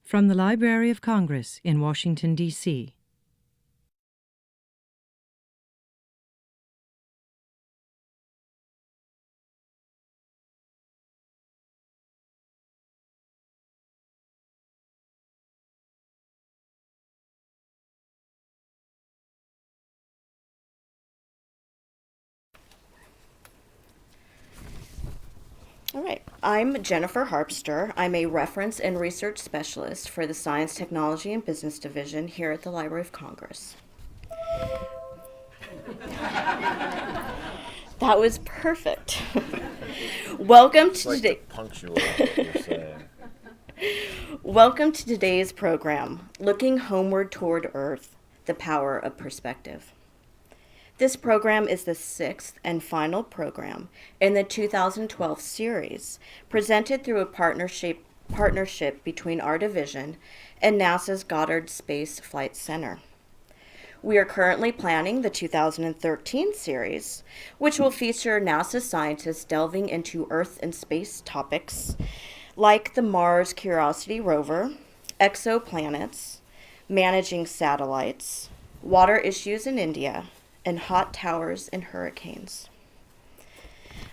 From the Library of Congress in Washington, D.C. All right, I'm Jennifer Harpster. I'm a reference and research specialist for the Science, Technology, and Business Division here at the Library of Congress. That was perfect. Welcome to Like today. to punctuate what you're saying. Welcome to today's program, Looking Homeward Toward Earth, the Power of Perspective. This program is the sixth and final program in the 2012 series, presented through a partnership between our division and NASA's Goddard Space Flight Center. We are currently planning the 2013 series, which will feature NASA scientists delving into Earth and space topics like the Mars Curiosity rover, exoplanets, managing satellites, water issues in India, and hot towers and hurricanes.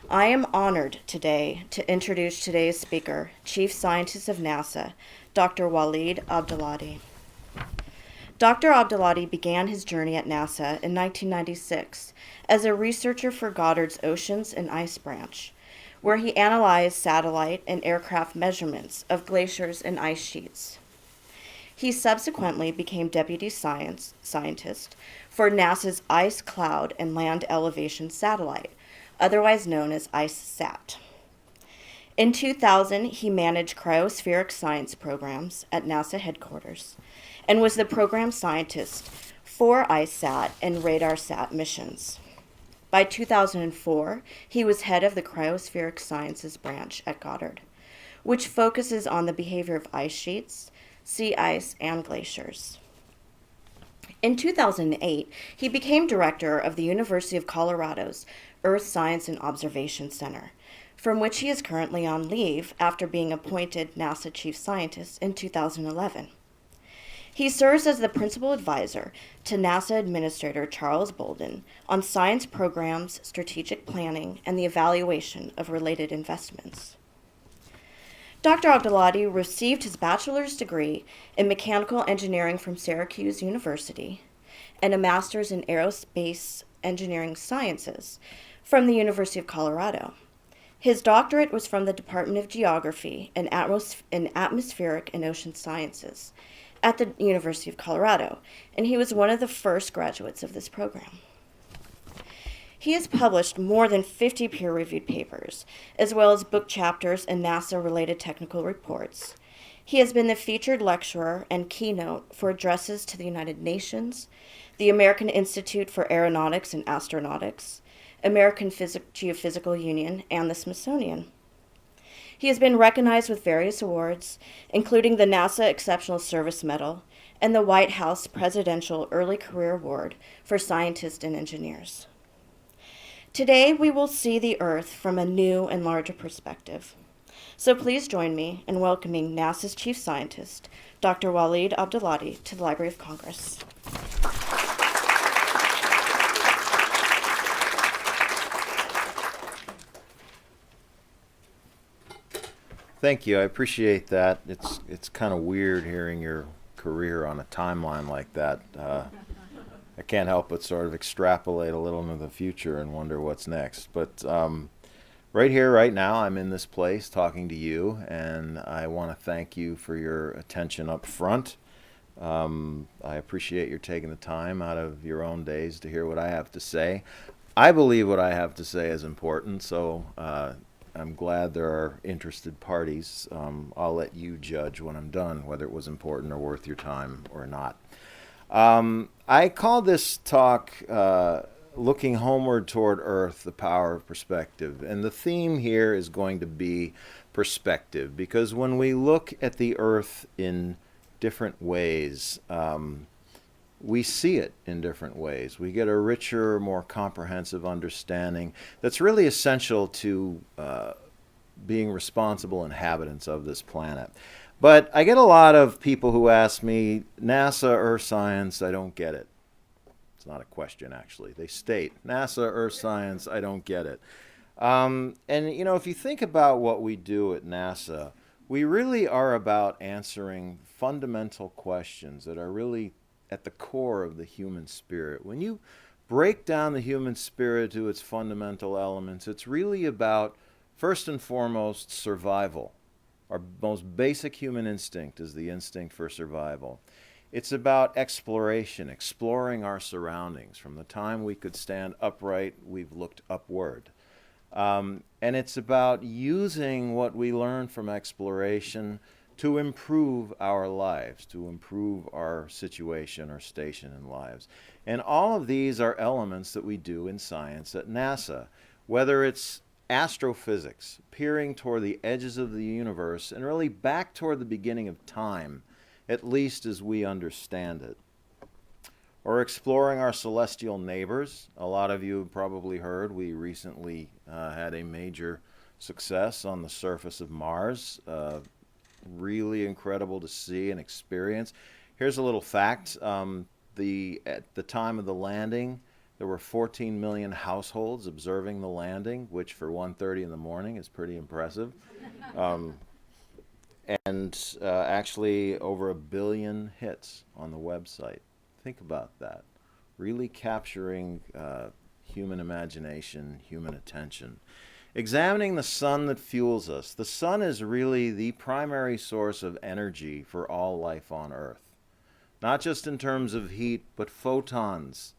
I am honored today to introduce today's speaker, Chief Scientist of NASA, Dr. Waleed Abdalati. Dr. Abdalati began his journey at NASA in 1996 as a researcher for Goddard's Oceans and Ice Branch, where he analyzed satellite and aircraft measurements of glaciers and ice sheets. He subsequently became deputy scientist for NASA's Ice Cloud and Land Elevation Satellite, otherwise known as ICESat. In 2000, he managed cryospheric science programs at NASA headquarters and was the program scientist for ICESat and RadarSat missions. By 2004, he was head of the Cryospheric Sciences branch at Goddard, which focuses on the behavior of ice sheets, sea ice, and glaciers. In 2008, he became director of the University of Colorado's Earth Science and Observation Center, from which he is currently on leave after being appointed NASA Chief Scientist in 2011. He serves as the principal advisor to NASA Administrator Charles Bolden on science programs, strategic planning, and the evaluation of related investments. Dr. Abdalati received his bachelor's degree in mechanical engineering from Syracuse University and a master's in aerospace engineering sciences from the University of Colorado. His doctorate was from the Department of Geography and Atmospheric and Ocean Sciences at the University of Colorado, and he was one of the first graduates of this program. He has published more than 50 peer-reviewed papers, as well as book chapters and NASA-related technical reports. He has been the featured lecturer and keynote for addresses to the United Nations, the American Institute for Aeronautics and Astronautics, American Geophysical Union, and the Smithsonian. He has been recognized with various awards, including the NASA Exceptional Service Medal and the White House Presidential Early Career Award for scientists and engineers. Today, we will see the Earth from a new and larger perspective. So please join me in welcoming NASA's Chief Scientist, Dr. Waleed Abdalati, to the Library of Congress. Thank you. I appreciate that. It's kind of weird hearing your career on a timeline like that. I can't help but sort of extrapolate a little into the future and wonder what's next. But right here, right now, I'm in this place talking to you, and I want to thank you for your attention up front. I appreciate your taking the time out of your own days to hear what I have to say. I believe what I have to say is important, so I'm glad there are interested parties. I'll let you judge when I'm done whether it was important or worth your time or not. I call this talk Looking Homeward Toward Earth, the Power of Perspective. And the theme here is going to be perspective, because when we look at the Earth in different ways, we see it in different ways. We get a richer, more comprehensive understanding that's really essential to being responsible inhabitants of this planet. But I get a lot of people who ask me, NASA, Earth science, I don't get it. It's not a question, actually. They state, NASA, Earth science, I don't get it. And, you know, if you think about what we do at NASA, we really are about answering fundamental questions that are really at the core of the human spirit. When you break down the human spirit to its fundamental elements, it's really about, first and foremost, survival. Our most basic human instinct is the instinct for survival. It's about exploration, exploring our surroundings. From the time we could stand upright, we've looked upward. And it's about using what we learn from exploration to improve our lives, to improve our situation or station in lives. And all of these are elements that we do in science at NASA, whether it's astrophysics, peering toward the edges of the universe and really back toward the beginning of time, at least as we understand it, or exploring our celestial neighbors. A lot of you have probably heard we recently had a major success on the surface of Mars. Really incredible to see and experience. Here's a little fact. At the time of the landing, there were 14 million households observing the landing, which for 1:30 in the morning is pretty impressive. And actually over 1 billion hits on the website. Think about that. Really capturing human imagination, human attention. Examining the sun that fuels us. The sun is really the primary source of energy for all life on Earth. Not just in terms of heat, but photons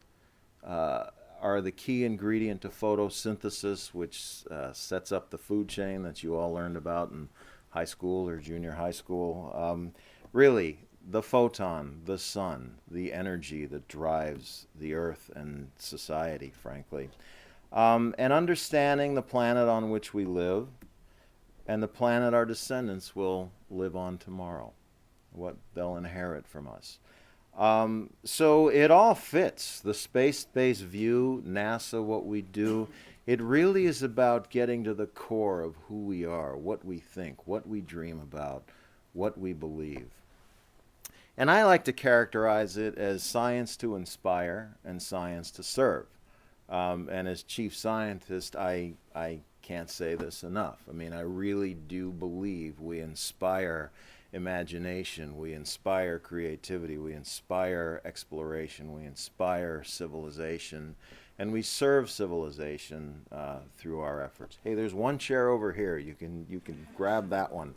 are the key ingredient to photosynthesis, which sets up the food chain that you all learned about in high school or junior high school. Really, the photon, the sun, the energy that drives the Earth and society, frankly. And understanding the planet on which we live and the planet our descendants will live on tomorrow, what they'll inherit from us. So it all fits. The space-based view, NASA, what we do, it really is about getting to the core of who we are, what we think, what we dream about, what we believe. And I like to characterize it as science to inspire and science to serve. And as chief scientist, I can't say this enough. I mean, I really do believe we inspire imagination, we inspire creativity, we inspire exploration, we inspire civilization, and we serve civilization through our efforts. Hey, there's one chair over here. You can grab that one.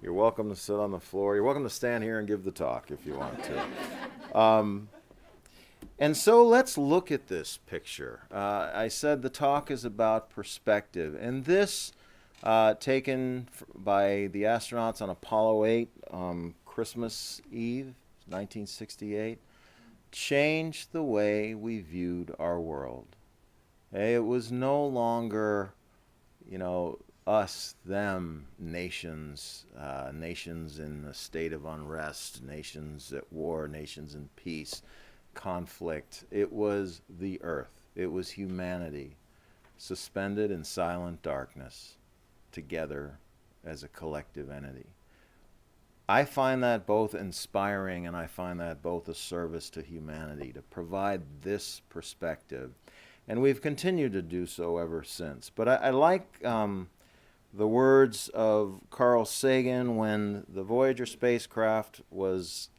You're welcome to sit on the floor. You're welcome to stand here and give the talk if you want to. And so let's look at this picture. I said the talk is about perspective, and this taken by the astronauts on Apollo 8, Christmas Eve, 1968, changed the way we viewed our world. It was no longer, us, them, nations, nations in a state of unrest, nations at war, nations in peace, conflict. It was the Earth. It was humanity suspended in silent darkness together as a collective entity. I find that both inspiring and I find that both a service to humanity to provide this perspective. And we've continued to do so ever since. But I like the words of Carl Sagan when the Voyager spacecraft was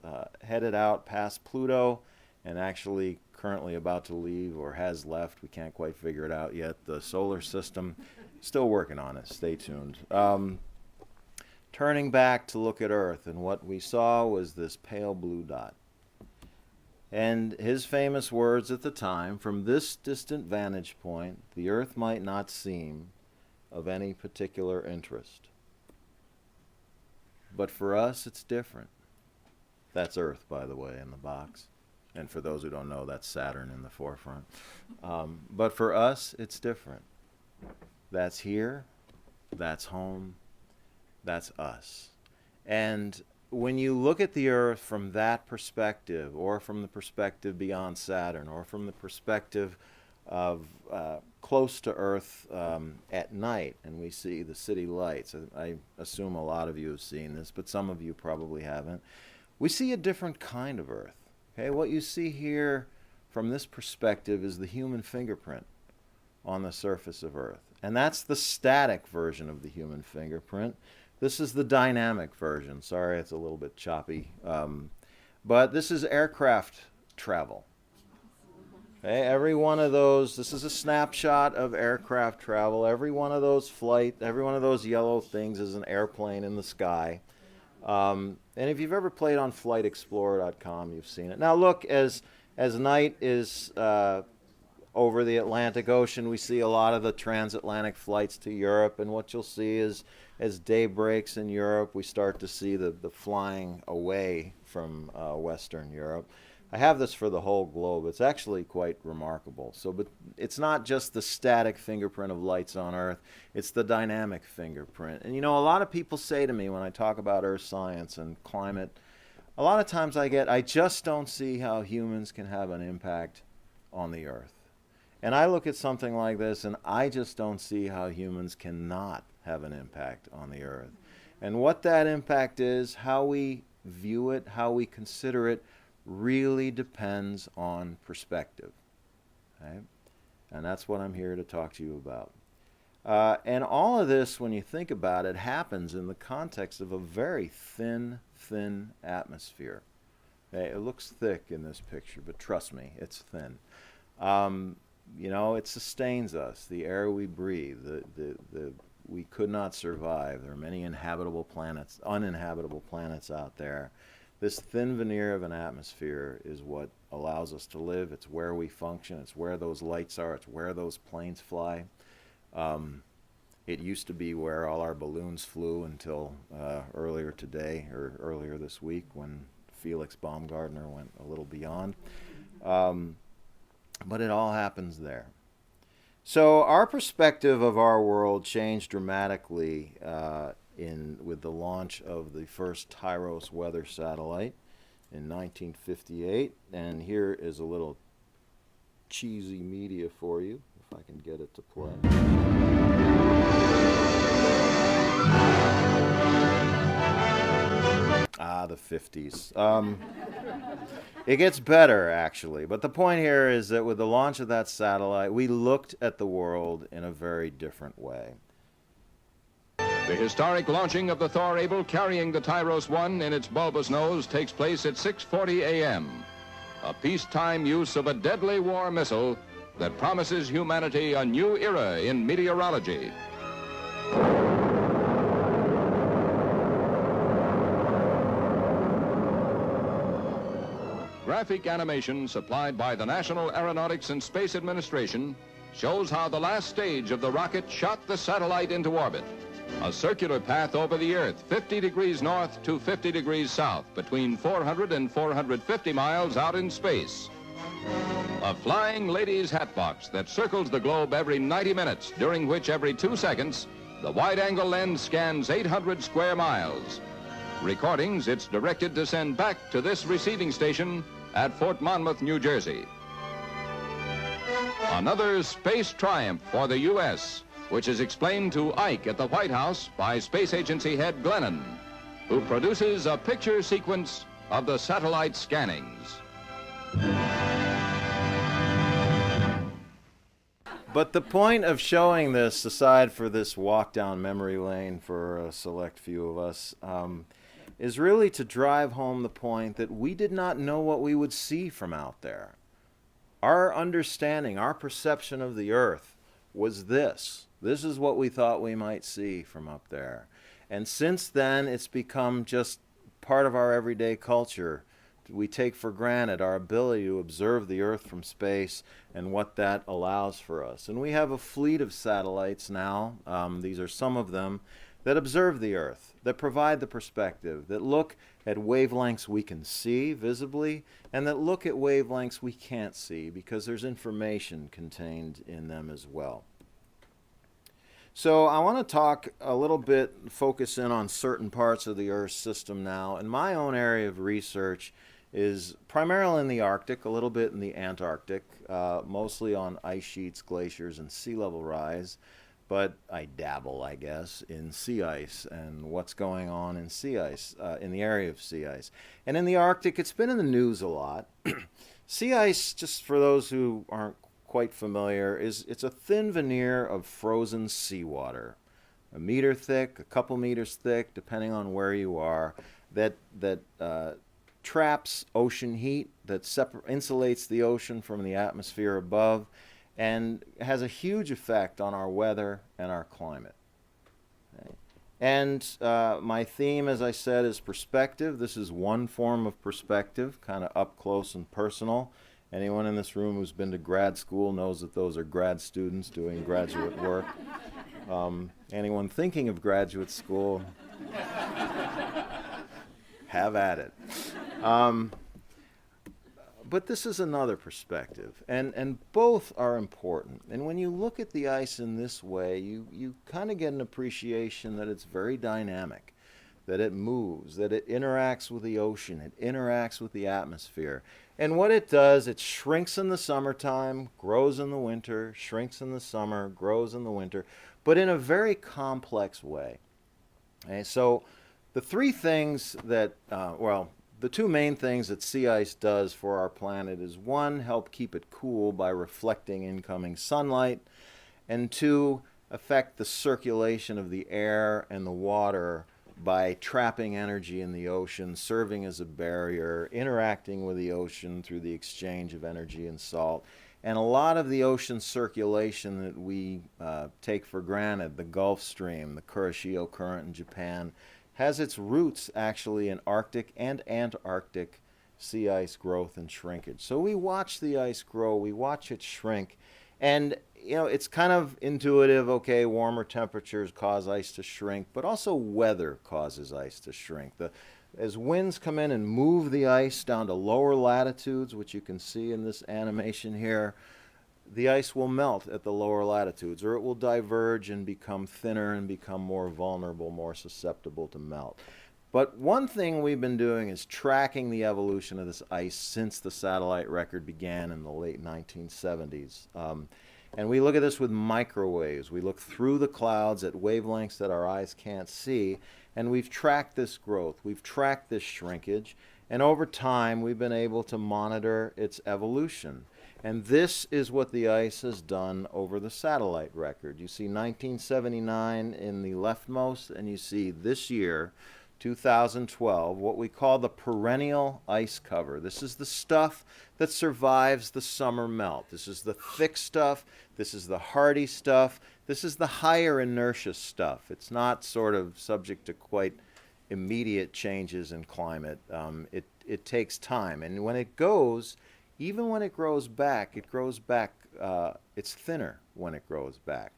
headed out past Pluto and actually currently about to leave or has left. We can't quite figure it out yet. The solar system, still working on it. Stay tuned. Turning back to look at Earth, and what we saw was this pale blue dot. And his famous words at the time, from this distant vantage point, the Earth might not seem of any particular interest. But for us, it's different. That's Earth, by the way, in the box. And for those who don't know, that's Saturn in the forefront. But for us, it's different. That's here, that's home, that's us. And when you look at the Earth from that perspective, or from the perspective beyond Saturn, or from the perspective of close to Earth at night and we see the city lights, I assume a lot of you have seen this, but some of you probably haven't, we see a different kind of Earth. Okay, what you see here from this perspective is the human fingerprint on the surface of Earth. And that's the static version of the human fingerprint. This is the dynamic version. Sorry, it's a little bit choppy. But this is aircraft travel. Okay, every one of those, this is a snapshot of aircraft travel. Every one of those every one of those yellow things is an airplane in the sky. And if you've ever played on flightexplorer.com, you've seen it. Now look, as night is over the Atlantic Ocean, we see a lot of the transatlantic flights to Europe, and what you'll see is as day breaks in Europe, we start to see the flying away from Western Europe. I have this for the whole globe. It's actually quite remarkable. But it's not just the static fingerprint of lights on Earth, it's the dynamic fingerprint. And a lot of people say to me when I talk about Earth science and climate, a lot of times I just don't see how humans can have an impact on the Earth. And I look at something like this and I just don't see how humans cannot have an impact on the Earth. And what that impact is, how we view it, how we consider it, really depends on perspective. Okay? And that's what I'm here to talk to you about. And all of this, when you think about it, happens in the context of a very thin atmosphere. Okay? It looks thick in this picture, but trust me, it's thin. It sustains us, the air we breathe, we could not survive. There are many uninhabitable planets out there. This thin veneer of an atmosphere is what allows us to live. It's where we function. It's where those lights are. It's where those planes fly. It used to be where all our balloons flew until earlier today, or earlier this week, when Felix Baumgartner went a little beyond. But it all happens there. So our perspective of our world changed dramatically with the launch of the first TIROS weather satellite in 1958. And here is a little cheesy media for you, if I can get it to play. The 50s. It gets better, actually. But the point here is that with the launch of that satellite, we looked at the world in a very different way. The historic launching of the Thor Able carrying the TIROS-1 in its bulbous nose takes place at 6:40 a.m. A peacetime use of a deadly war missile that promises humanity a new era in meteorology. Graphic animation supplied by the National Aeronautics and Space Administration shows how the last stage of the rocket shot the satellite into orbit. A circular path over the Earth, 50 degrees north to 50 degrees south, between 400 and 450 miles out in space. A flying lady's hatbox that circles the globe every 90 minutes, during which every 2 seconds, the wide-angle lens scans 800 square miles. Recordings it's directed to send back to this receiving station at Fort Monmouth, New Jersey. Another space triumph for the U.S., which is explained to Ike at the White House by Space Agency head Glennon, who produces a picture sequence of the satellite scannings. But the point of showing this, aside for this walk down memory lane for a select few of us, is really to drive home the point that we did not know what we would see from out there. Our understanding, our perception of the Earth was this. This is what we thought we might see from up there. And since then, it's become just part of our everyday culture. We take for granted our ability to observe the Earth from space and what that allows for us. And we have a fleet of satellites now, these are some of them, that observe the Earth, that provide the perspective, that look at wavelengths we can see visibly, and that look at wavelengths we can't see because there's information contained in them as well. So I want to talk a little bit, focus in on certain parts of the Earth system now. And my own area of research is primarily in the Arctic, a little bit in the Antarctic, mostly on ice sheets, glaciers, and sea level rise. But I dabble, I guess, in sea ice and what's going on in sea ice, in the area of sea ice. And in the Arctic, it's been in the news a lot. Sea ice, just for those who aren't quite familiar, it's a thin veneer of frozen seawater, a meter thick, a couple meters thick, depending on where you are, that traps ocean heat, that insulates the ocean from the atmosphere above, and has a huge effect on our weather and our climate. Okay. And my theme, as I said, is perspective. This is one form of perspective, kind of up close and personal. Anyone in this room who's been to grad school knows that those are grad students doing graduate work. Anyone thinking of graduate school, have at it. But this is another perspective, and both are important. And when you look at the ice in this way, you kind of get an appreciation that it's very dynamic, that it moves, that it interacts with the ocean, it interacts with the atmosphere. And what it does, it shrinks in the summertime, grows in the winter, shrinks in the summer, grows in the winter, but in a very complex way. Okay, so the three things that, the two main things that sea ice does for our planet is, one, help keep it cool by reflecting incoming sunlight, and two, affect the circulation of the air and the water by trapping energy in the ocean, serving as a barrier, interacting with the ocean through the exchange of energy and salt. And a lot of the ocean circulation that we take for granted, the Gulf Stream, the Kuroshio Current in Japan, has its roots actually in Arctic and Antarctic sea ice growth and shrinkage. So we watch the ice grow, we watch it shrink, and it's kind of intuitive. Okay, warmer temperatures cause ice to shrink, but also weather causes ice to shrink. As winds come in and move the ice down to lower latitudes, which you can see in this animation here, the ice will melt at the lower latitudes, or it will diverge and become thinner and become more vulnerable, more susceptible to melt. But one thing we've been doing is tracking the evolution of this ice since the satellite record began in the late 1970s. And we look at this with microwaves. We look through the clouds at wavelengths that our eyes can't see, and we've tracked this growth. We've tracked this shrinkage, and over time we've been able to monitor its evolution. And this is what the ice has done over the satellite record. You see 1979 in the leftmost, and you see this year, 2012, what we call the perennial ice cover. This is the stuff that survives the summer melt. This is the thick stuff. This is the hardy stuff. This is the higher inertia stuff. It's not sort of subject to quite immediate changes in climate. It takes time. And when it goes, even when it grows back, it's thinner when it grows back.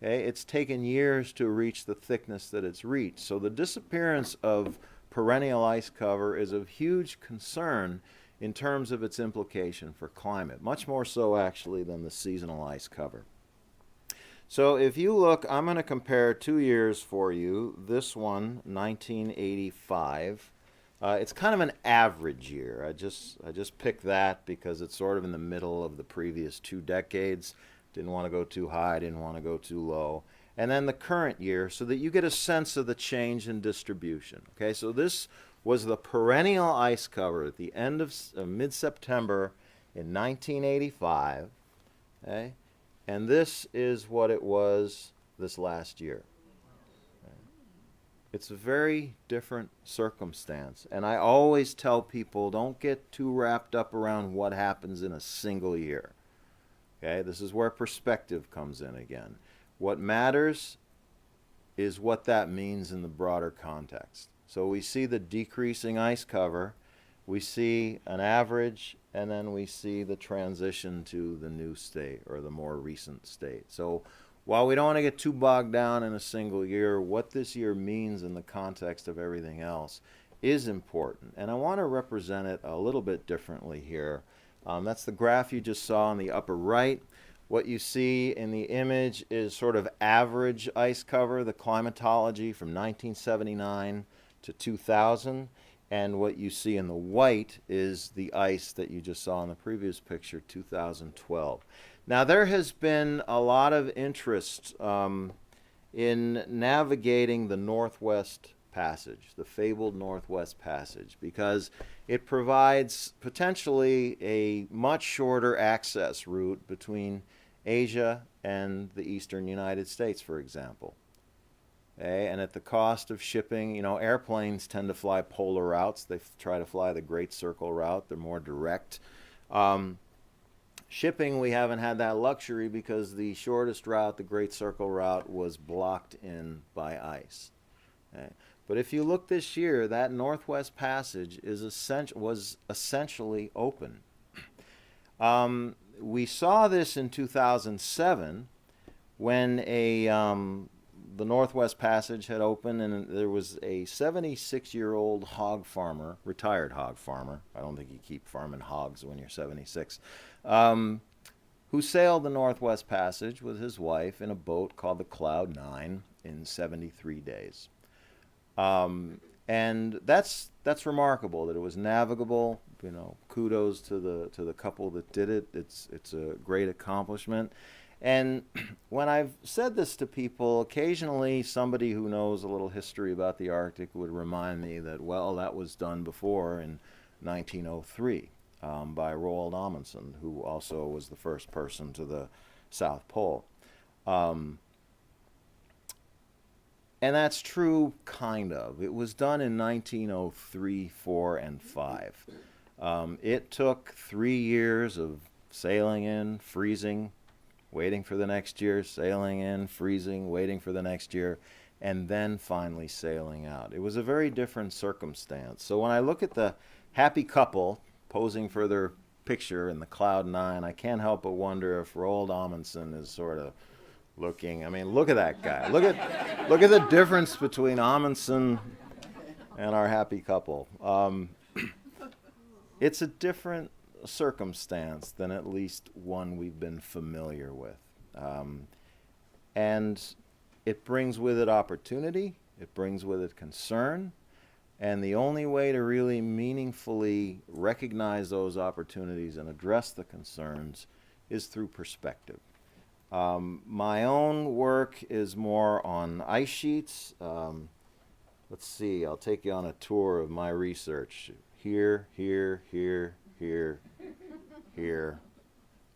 Okay? It's taken years to reach the thickness that it's reached. So the disappearance of perennial ice cover is of huge concern in terms of its implication for climate, much more so actually than the seasonal ice cover. So if you look, I'm going to compare 2 years for you. This one, 1985. It's kind of an average year. I just picked that because it's sort of in the middle of the previous 2 decades. Didn't want to go too high, didn't want to go too low. And then the current year, so that you get a sense of the change in distribution. Okay, so this was the perennial ice cover at the end of mid-September in 1985. Okay, and this is what it was this last year. It's a very different circumstance. And I always tell people, don't get too wrapped up around what happens in a single year. Okay, this is where perspective comes in again. What matters is what that means in the broader context. So we see the decreasing ice cover, we see an average, and then we see the transition to the new state or the more recent state. So while we don't want to get too bogged down in a single year, what this year means in the context of everything else is important. And I want to represent it a little bit differently here. That's the graph you just saw on the upper right. What you see in the image is sort of average ice cover, the climatology from 1979 to 2000. And what you see in the white is the ice that you just saw in the previous picture, 2012. Now, there has been a lot of interest in navigating the Northwest Passage, the fabled Northwest Passage, because it provides potentially a much shorter access route between Asia and the eastern United States, for example. Okay? And at the cost of shipping, airplanes tend to fly polar routes. They try to fly the Great Circle route. They're more direct. Shipping, we haven't had that luxury because the shortest route, the Great Circle route, was blocked in by ice. Okay? But if you look this year, that Northwest Passage was essentially open. We saw this in 2007 when the Northwest Passage had opened, and there was a 76-year-old hog farmer, retired hog farmer. I don't think you keep farming hogs when you're 76, who sailed the Northwest Passage with his wife in a boat called the Cloud 9 in 73 days. And that's remarkable that it was navigable. Kudos to the couple that did it. It's a great accomplishment. And when I've said this to people, occasionally somebody who knows a little history about the Arctic would remind me that, well, that was done before in 1903 by Roald Amundsen, who also was the first person to the South Pole. And that's true, kind of. It was done in 1903, 4, and 5. It took 3 years of sailing in, freezing, waiting for the next year, sailing in, freezing, waiting for the next year, and then finally sailing out. It was a very different circumstance. So when I look at the happy couple posing for their picture in the Cloud 9, I can't help but wonder if Roald Amundsen is sort of looking. I mean, look at that guy. Look at the difference between Amundsen and our happy couple. It's a different circumstance than at least one we've been familiar with. And it brings with it opportunity, it brings with it concern, and the only way to really meaningfully recognize those opportunities and address the concerns is through perspective. My own work is more on ice sheets. Let's see, I'll take you on a tour of my research. Here, here, here, here, here.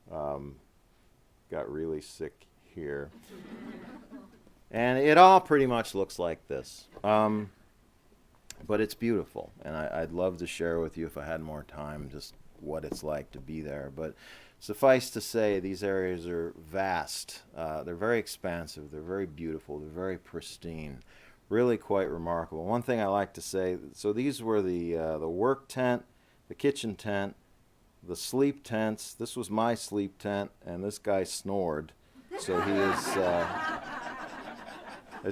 Got really sick here. And it all pretty much looks like this. But it's beautiful, and I'd love to share with you, if I had more time, just what it's like to be there. But suffice to say, these areas are vast. They're very expansive. They're very beautiful. They're very pristine. Really quite remarkable. One thing I like to say, so these were the work tent, the kitchen tent, the sleep tents. This was my sleep tent, and this guy snored. So he is...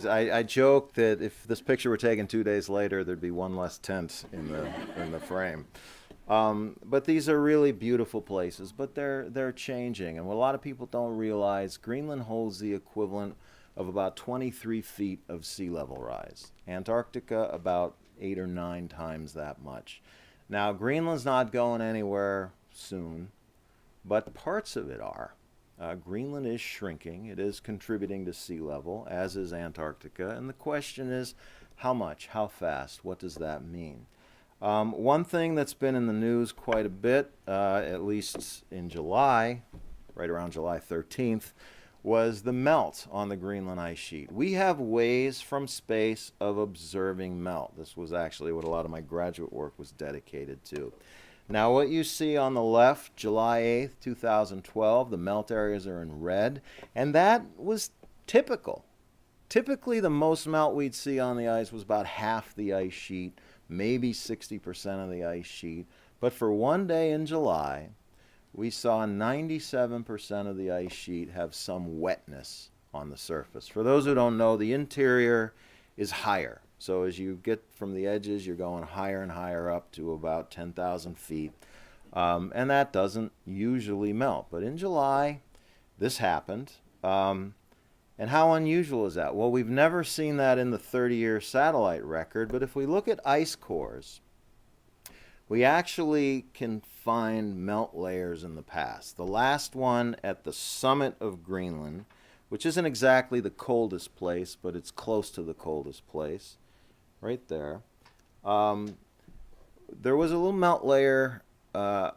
I joke that if this picture were taken 2 days later, there'd be one less tent in the frame. But these are really beautiful places, but they're changing. And what a lot of people don't realize, Greenland holds the equivalent of about 23 feet of sea level rise. Antarctica, about 8 or 9 times that much. Now, Greenland's not going anywhere soon, but parts of it are. Greenland is shrinking. It is contributing to sea level, as is Antarctica. And the question is, how much? How fast? What does that mean? One thing that's been in the news quite a bit, at least in July, right around July 13th, was the melt on the Greenland ice sheet. We have ways from space of observing melt. This was actually what a lot of my graduate work was dedicated to. Now, what you see on the left, July 8th, 2012, the melt areas are in red, and that was typical. Typically, the most melt we'd see on the ice was about half the ice sheet, maybe 60% of the ice sheet. But for one day in July, we saw 97% of the ice sheet have some wetness on the surface. For those who don't know, the interior is higher. So as you get from the edges, you're going higher and higher up to about 10,000 feet. And that doesn't usually melt. But in July, this happened. And how unusual is that? Well, we've never seen that in the 30-year satellite record. But if we look at ice cores, we actually can find melt layers in the past. The last one at the summit of Greenland, which isn't exactly the coldest place, but it's close to the coldest place, right there. There was a little melt layer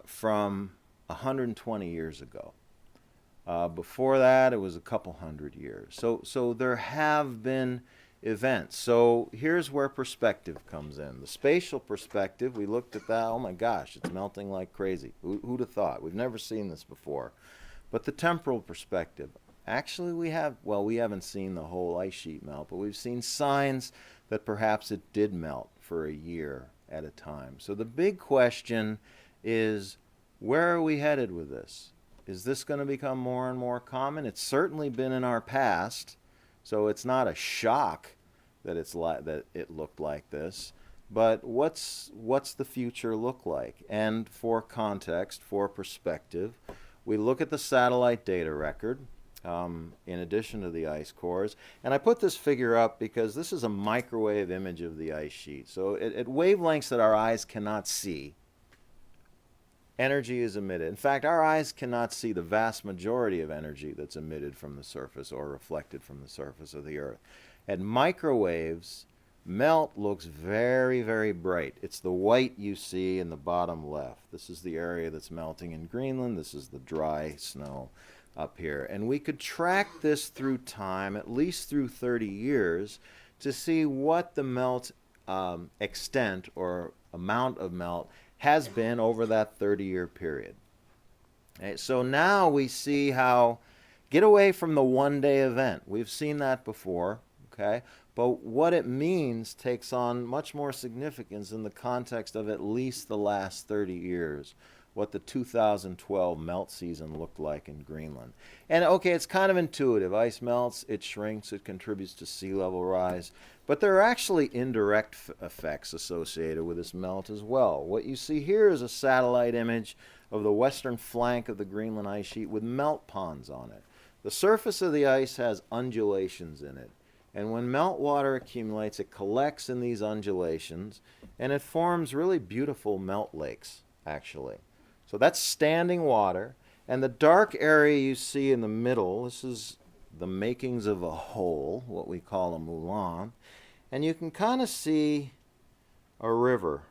from 120 years ago. Before that, it was a couple hundred years. So there have been events. So here's where perspective comes in. The spatial perspective, we looked at that. Oh my gosh, it's melting like crazy. Who'd have thought? We've never seen this before. But the temporal perspective, actually we haven't seen the whole ice sheet melt, but we've seen signs that perhaps it did melt for a year at a time. So the big question is, where are we headed with this? Is this going to become more and more common? It's certainly been in our past, so it's not a shock that that it looked like this. But what's the future look like? And for context, for perspective, we look at the satellite data record in addition to the ice cores. And I put this figure up because this is a microwave image of the ice sheet. So at wavelengths that our eyes cannot see, energy is emitted. In fact, our eyes cannot see the vast majority of energy that's emitted from the surface or reflected from the surface of the Earth. At microwaves, melt looks very, very bright. It's the white you see in the bottom left. This is the area that's melting in Greenland. This is the dry snow up here. And we could track this through time, at least through 30 years, to see what the melt extent or amount of melt has been over that 30-year period. Okay, so now we see how, get away from the one-day event. We've seen that before, okay? But what it means takes on much more significance in the context of at least the last 30 years, what the 2012 melt season looked like in Greenland. And okay, it's kind of intuitive. Ice melts, it shrinks, it contributes to sea level rise. But there are actually indirect effects associated with this melt as well. What you see here is a satellite image of the western flank of the Greenland ice sheet with melt ponds on it. The surface of the ice has undulations in it. And when meltwater accumulates, it collects in these undulations, and it forms really beautiful melt lakes, actually. So that's standing water. And the dark area you see in the middle, this is the makings of a hole, what we call a moulin. And you can kind of see a river.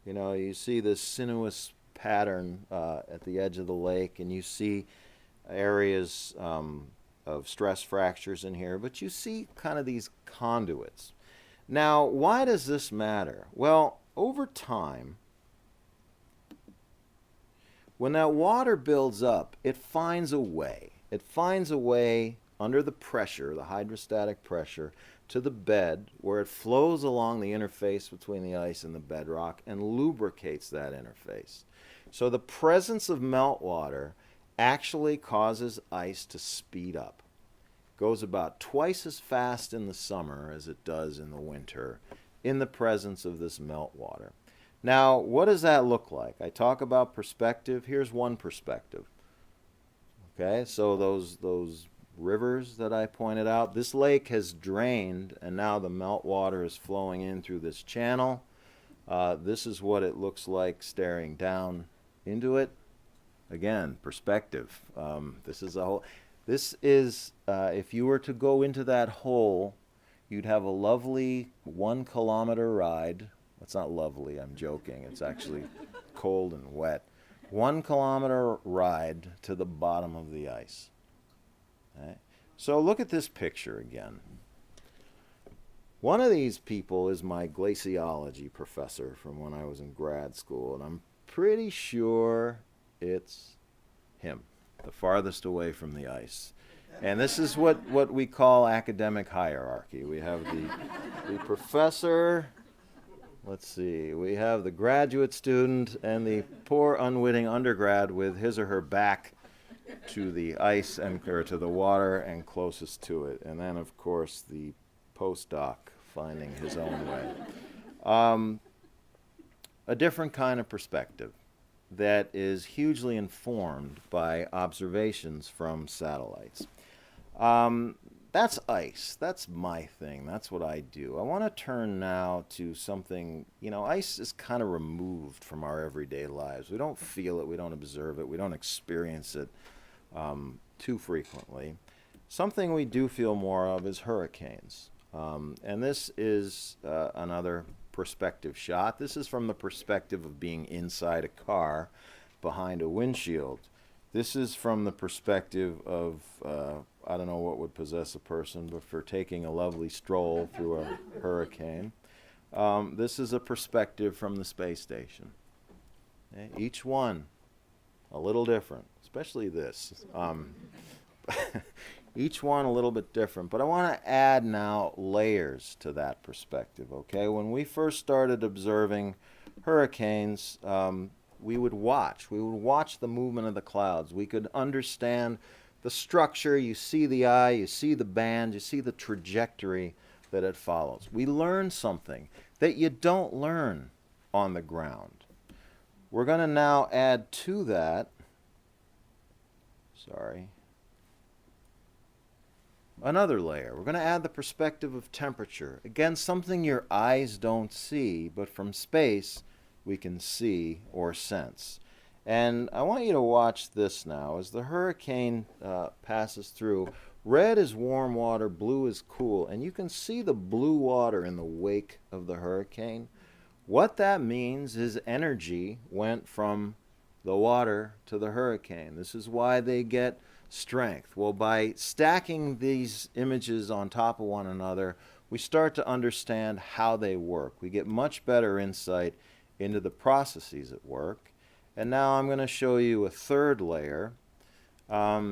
You know, you see this sinuous pattern at the edge of the lake, and you see areas of stress fractures in here, but you see kind of these conduits. Now, why does this matter? Well, over time, when that water builds up, it finds a way. It finds a way under the pressure, the hydrostatic pressure, to the bed where it flows along the interface between the ice and the bedrock and lubricates that interface. So the presence of meltwater actually causes ice to speed up. It goes about twice as fast in the summer as it does in the winter in the presence of this meltwater. Now, what does that look like? I talk about perspective. Here's one perspective. Okay, so those rivers that I pointed out, this lake has drained, and now the meltwater is flowing in through this channel. This is what it looks like staring down into it. Again, perspective. This is if you were to go into that hole, you'd have a lovely 1 kilometer ride. It's not lovely, I'm joking. It's actually cold and wet. 1 kilometer ride to the bottom of the ice. Okay? So look at this picture again. One of these people is my glaciology professor from when I was in grad school, and I'm pretty sure it's him, the farthest away from the ice. And this is what we call academic hierarchy. We have the professor, let's see, we have the graduate student and the poor unwitting undergrad with his or her back to the ice or to the water and closest to it. And then, of course, the postdoc finding his own way. A different kind of perspective that is hugely informed by observations from satellites. that's ice. That's my thing. That's what I do. I want to turn now to something, ice is kind of removed from our everyday lives. We don't feel it, we don't observe it, we don't experience it too frequently. Something we do feel more of is hurricanes. And this is another perspective shot. This is from the perspective of being inside a car behind a windshield. This is from the perspective of, I don't know what would possess a person, but for taking a lovely stroll through a hurricane. This is a perspective from the space station. Okay? Each one a little different, especially this. Each one a little bit different, but I want to add now layers to that perspective, okay? When we first started observing hurricanes, we would watch the movement of the clouds. We could understand the structure. You see the eye, you see the band, you see the trajectory that it follows. We learn something that you don't learn on the ground. We're going to now add to that, another layer. We're going to add the perspective of temperature. Again, something your eyes don't see, but from space we can see or sense. And I want you to watch this now. As the hurricane passes through, red is warm water, blue is cool, and you can see the blue water in the wake of the hurricane. What that means is energy went from the water to the hurricane. This is why they get strength. Well, by stacking these images on top of one another, we start to understand how they work. We get much better insight into the processes at work. And now I'm going to show you a third layer.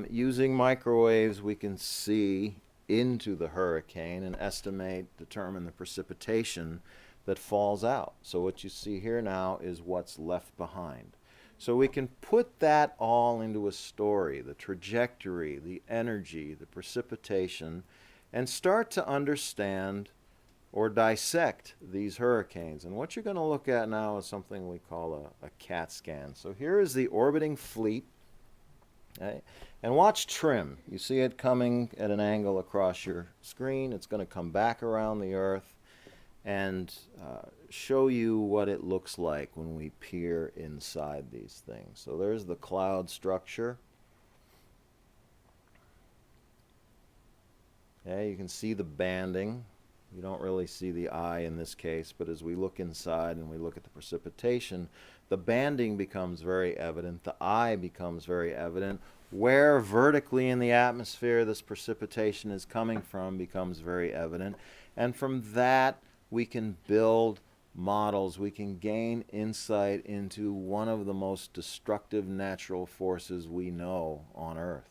Using microwaves, we can see into the hurricane and determine the precipitation that falls out. So what you see here now is what's left behind. So we can put that all into a story, the trajectory, the energy, the precipitation, and start to understand or dissect these hurricanes. And what you're going to look at now is something we call a CAT scan. So here is the orbiting fleet. Okay? And watch trim. You see it coming at an angle across your screen. It's going to come back around the Earth and show you what it looks like when we peer inside these things. So there's the cloud structure. Okay, you can see the banding. You don't really see the eye in this case, but as we look inside and we look at the precipitation, the banding becomes very evident, the eye becomes very evident. Where vertically in the atmosphere this precipitation is coming from becomes very evident. And from that, we can build models, we can gain insight into one of the most destructive natural forces we know on Earth.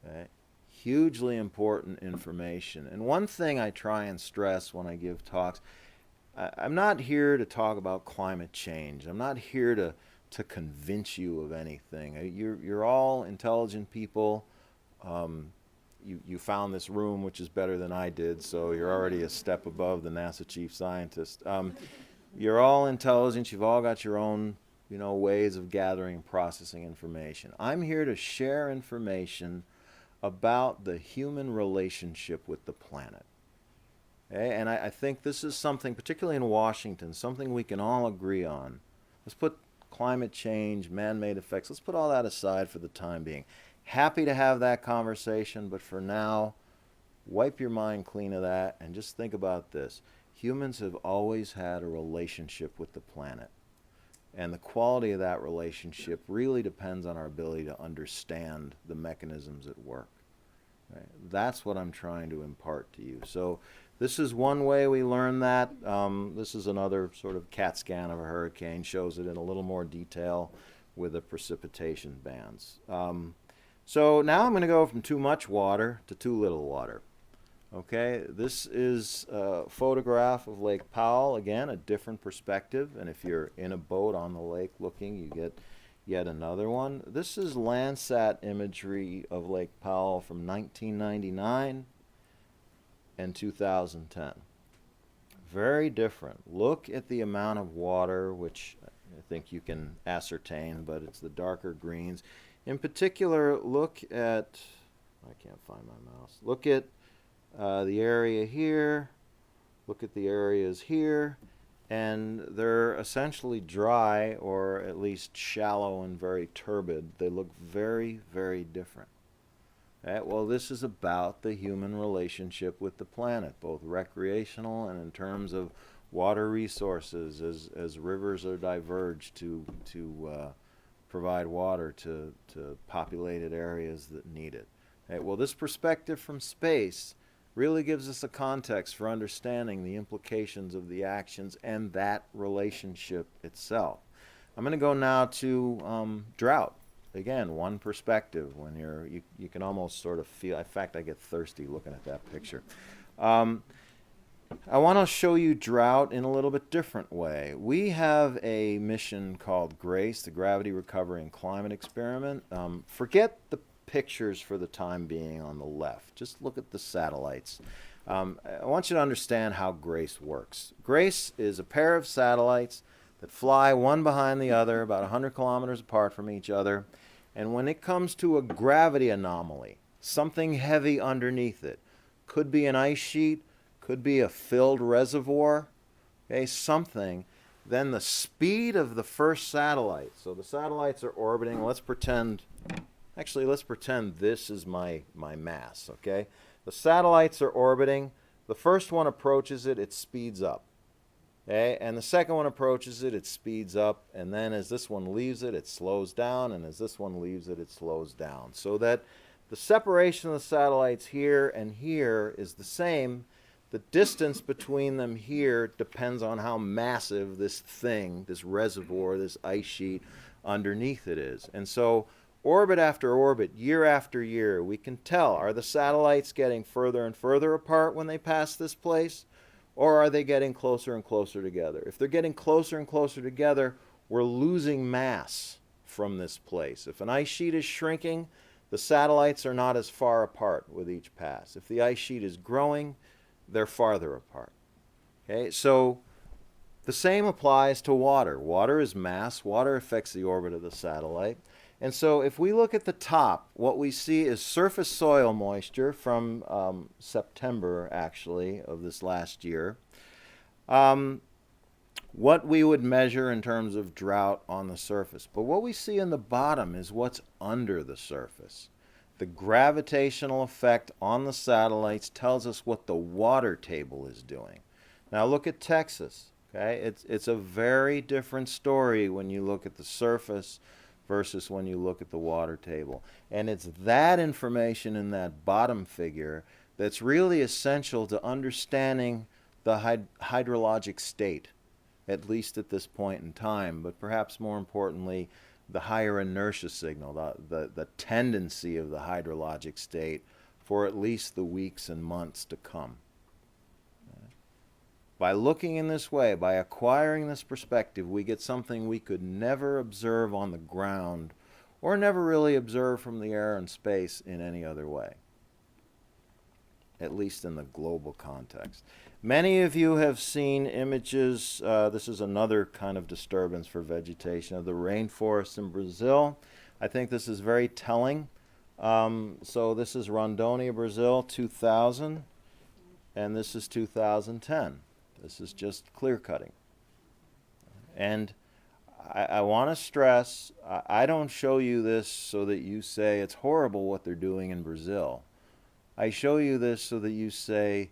Okay? Hugely important information. And one thing I try and stress when I give talks, I'm not here to talk about climate change. I'm not here to convince you of anything. You're all intelligent people. You found this room, which is better than I did, so you're already a step above the NASA chief scientist. You're all intelligent. You've all got your own, ways of gathering and processing information. I'm here to share information about the human relationship with the planet. Okay? And I think this is something, particularly in Washington, something we can all agree on. Let's put climate change, man-made effects, let's put all that aside for the time being. Happy to have that conversation, but for now, wipe your mind clean of that and just think about this. Humans have always had a relationship with the planet. And the quality of that relationship really depends on our ability to understand the mechanisms at work. Right? That's what I'm trying to impart to you. So this is one way we learn that. This is another sort of CAT scan of a hurricane, shows it in a little more detail with the precipitation bands. So now I'm going to go from too much water to too little water. Okay, this is a photograph of Lake Powell. Again, a different perspective. And if you're in a boat on the lake looking, you get yet another one. This is Landsat imagery of Lake Powell from 1999 and 2010. Very different. Look at the amount of water, which I think you can ascertain, but it's the darker greens. In particular, look at, I can't find my mouse. Look at the area here. Look at the areas here. And they're essentially dry, or at least shallow and very turbid. They look very, very different. Right? Well, this is about the human relationship with the planet, both recreational and in terms of water resources, as rivers are diverged to provide water to populated areas that need it. Right? Well, this perspective from space really gives us a context for understanding the implications of the actions and that relationship itself. I'm going to go now to drought. Again, one perspective. When you can almost sort of feel. In fact, I get thirsty looking at that picture. I want to show you drought in a little bit different way. We have a mission called GRACE, the Gravity Recovery and Climate Experiment. Forget the pictures for the time being on the left. Just look at the satellites. I want you to understand how GRACE works. GRACE is a pair of satellites that fly one behind the other, about 100 kilometers apart from each other. And when it comes to a gravity anomaly, something heavy underneath it, could be an ice sheet, could be a filled reservoir, okay, something, then the speed of the first satellite, so the satellites are orbiting, let's pretend this is my mass, okay? The satellites are orbiting, the first one approaches it, it speeds up, okay? And the second one approaches it, it speeds up, and then as this one leaves it, it slows down, and as this one leaves it, it slows down. So that the separation of the satellites here and here is the same. The distance between them here depends on how massive this thing, this reservoir, this ice sheet underneath it is. And so orbit after orbit, year after year, we can tell, are the satellites getting further and further apart when they pass this place? Or are they getting closer and closer together? If they're getting closer and closer together, we're losing mass from this place. If an ice sheet is shrinking, the satellites are not as far apart with each pass. If the ice sheet is growing, they're farther apart. Okay, so the same applies to water. Water is mass. Water affects the orbit of the satellite. And so if we look at the top, what we see is surface soil moisture from September, actually, of this last year. What we would measure in terms of drought on the surface. But what we see in the bottom is what's under the surface. The gravitational effect on the satellites tells us what the water table is doing. Now look at Texas. Okay, it's a very different story when you look at the surface versus when you look at the water table. And it's that information in that bottom figure that's really essential to understanding the hydrologic state, at least at this point in time, but perhaps more importantly, the higher inertia signal, the tendency of the hydrologic state for at least the weeks and months to come. By looking in this way, by acquiring this perspective, we get something we could never observe on the ground or never really observe from the air and space in any other way, at least in the global context. Many of you have seen images, this is another kind of disturbance for vegetation, of the rainforest in Brazil. I think this is very telling. So this is Rondônia, Brazil, 2000, and this is 2010. This is just clear cutting. And I want to stress, I don't show you this so that you say it's horrible what they're doing in Brazil. I show you this so that you say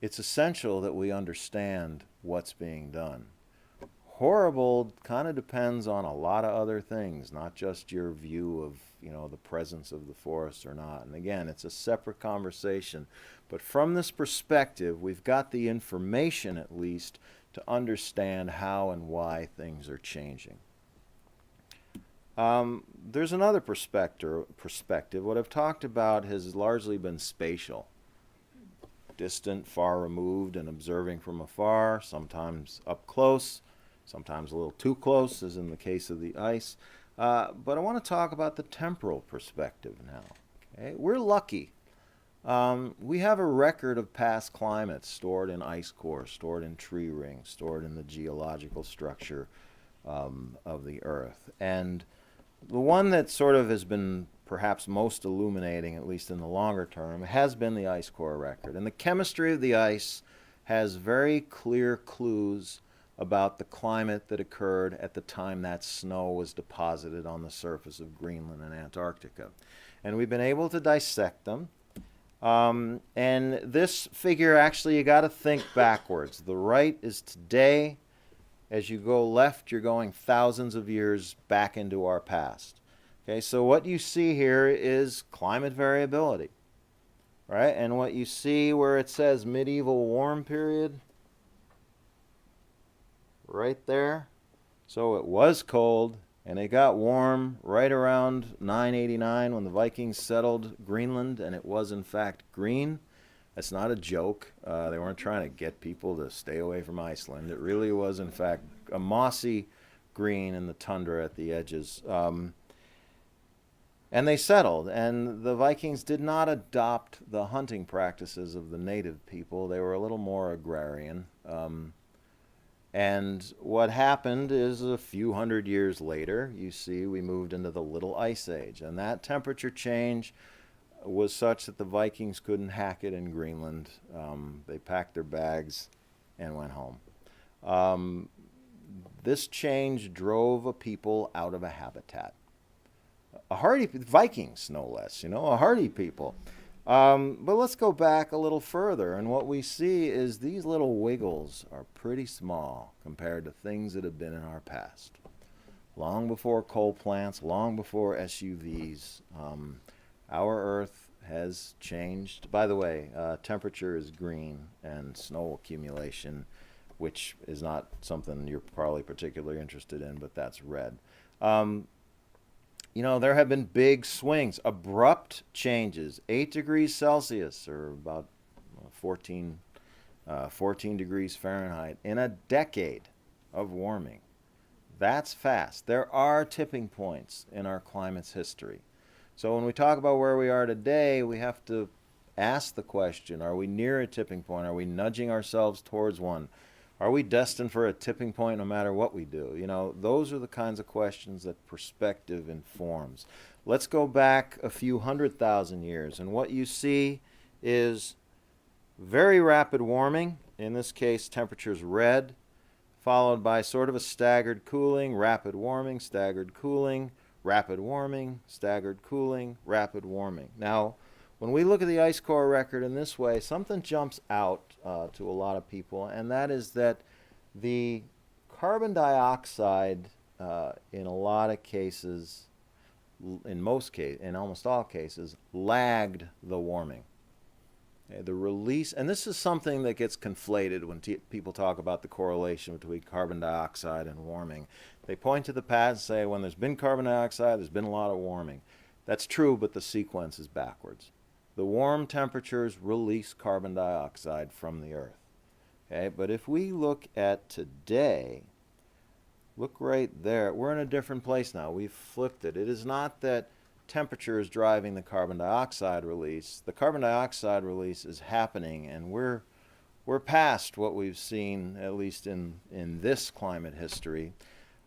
it's essential that we understand what's being done. Horrible kind of depends on a lot of other things, not just your view of, the presence of the forest or not. And again, it's a separate conversation. But from this perspective, we've got the information at least to understand how and why things are changing. There's another perspective. What I've talked about has largely been spatial. Distant, far removed, and observing from afar, sometimes up close, sometimes a little too close, as in the case of the ice. But I want to talk about the temporal perspective now. Okay? We're lucky. We have a record of past climates stored in ice cores, stored in tree rings, stored in the geological structure of the Earth. And the one that sort of has been perhaps most illuminating, at least in the longer term, has been the ice core record. And the chemistry of the ice has very clear clues about the climate that occurred at the time that snow was deposited on the surface of Greenland and Antarctica. And we've been able to dissect them. And this figure, actually, you got to think backwards. The right is today. As you go left, you're going thousands of years back into our past. Okay, so what you see here is climate variability, right? And what you see where it says medieval warm period, right there. So it was cold, and it got warm right around 989 when the Vikings settled Greenland, and it was in fact green. That's not a joke. They weren't trying to get people to stay away from Iceland. It really was in fact a mossy green in the tundra at the edges. And they settled, and the Vikings did not adopt the hunting practices of the native people. They were a little more agrarian. And what happened is a few hundred years later, you see, we moved into the Little Ice Age. And that temperature change was such that the Vikings couldn't hack it in Greenland. They packed their bags and went home. This change drove a people out of a habitat. A hardy, Vikings no less, a hardy people. But let's go back a little further, and what we see is these little wiggles are pretty small compared to things that have been in our past. Long before coal plants, long before SUVs, our Earth has changed. By the way, temperature is green, and snow accumulation, which is not something you're probably particularly interested in, but that's red. There have been big swings, abrupt changes, 8 degrees Celsius, or about 14 degrees Fahrenheit, in a decade of warming. That's fast. There are tipping points in our climate's history. So when we talk about where we are today, we have to ask the question, are we near a tipping point? Are we nudging ourselves towards one? Are we destined for a tipping point no matter what we do? Those are the kinds of questions that perspective informs. Let's go back a few 100,000 years, and what you see is very rapid warming. In this case, temperature's red, followed by sort of a staggered cooling, rapid warming, staggered cooling, rapid warming, staggered cooling, rapid warming. Now, when we look at the ice core record in this way, something jumps out to a lot of people, and that is that the carbon dioxide, in a lot of cases, in almost all cases, lagged the warming. Okay, the release, and this is something that gets conflated when people talk about the correlation between carbon dioxide and warming. They point to the past and say, when there's been carbon dioxide, there's been a lot of warming. That's true, but the sequence is backwards. The warm temperatures release carbon dioxide from the Earth. Okay, but if we look at today, look right there. We're in a different place now. We've flipped it. It is not that temperature is driving the carbon dioxide release. The carbon dioxide release is happening, and we're past what we've seen, at least in this climate history,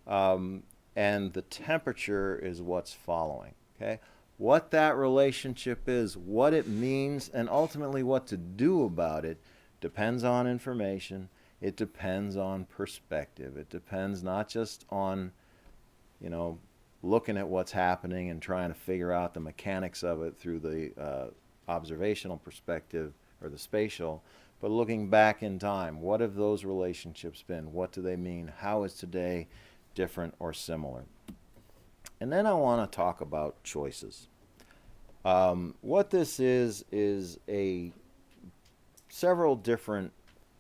and the temperature is what's following. Okay. What that relationship is, what it means, and ultimately what to do about it depends on information. It depends on perspective. It depends not just on, looking at what's happening and trying to figure out the mechanics of it through the observational perspective or the spatial, but looking back in time. What have those relationships been? What do they mean? How is today different or similar? And then I want to talk about choices. What this is several different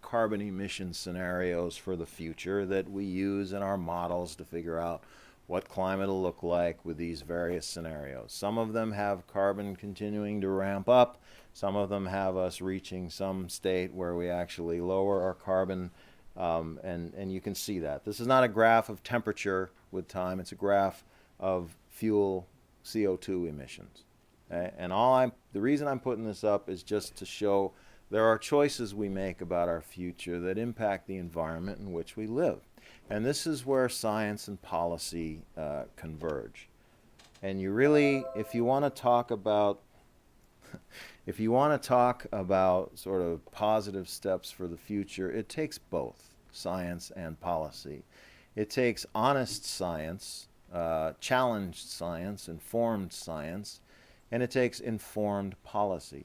carbon emission scenarios for the future that we use in our models to figure out what climate will look like with these various scenarios. Some of them have carbon continuing to ramp up. Some of them have us reaching some state where we actually lower our carbon, and you can see that. This is not a graph of temperature with time. It's a graph of fuel CO2 emissions. Okay? And the reason I'm putting this up is just to show there are choices we make about our future that impact the environment in which we live. And this is where science and policy converge. And you really, if you want to talk about if you want to talk about sort of positive steps for the future, it takes both science and policy. It takes honest science, challenged science, informed science, and it takes informed policy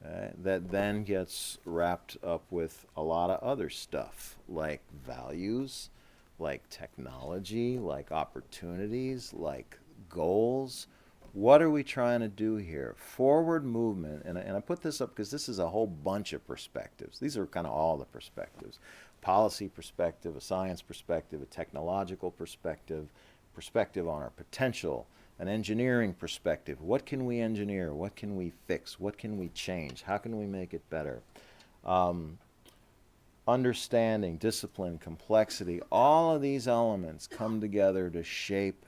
that then gets wrapped up with a lot of other stuff like values, like technology, like opportunities, like goals. What are we trying to do here? Forward movement, and I put this up because this is a whole bunch of perspectives. These are kind of all the perspectives. Policy perspective, a science perspective, a technological perspective, perspective on our potential, an engineering perspective. What can we engineer? What can we fix? What can we change? How can we make it better? Understanding, discipline, complexity, all of these elements come together to shape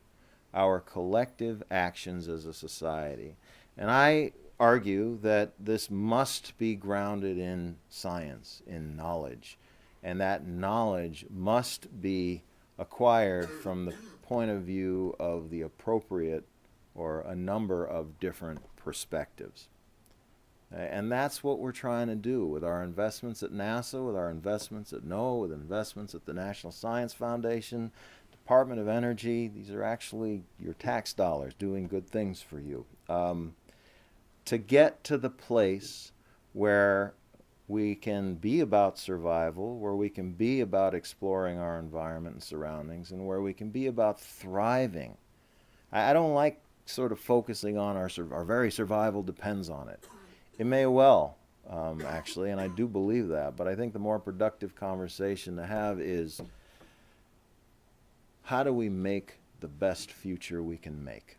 our collective actions as a society. And I argue that this must be grounded in science, in knowledge, and that knowledge must be acquired from the point of view of the appropriate or a number of different perspectives. And that's what we're trying to do with our investments at NASA, with our investments at NOAA, with investments at the National Science Foundation, Department of Energy. These are actually your tax dollars doing good things for you. To get to the place where we can be about survival, where we can be about exploring our environment and surroundings, and where we can be about thriving. I don't like sort of focusing on our very survival depends on it. It may well, actually, and I do believe that, but I think the more productive conversation to have is, how do we make the best future we can make?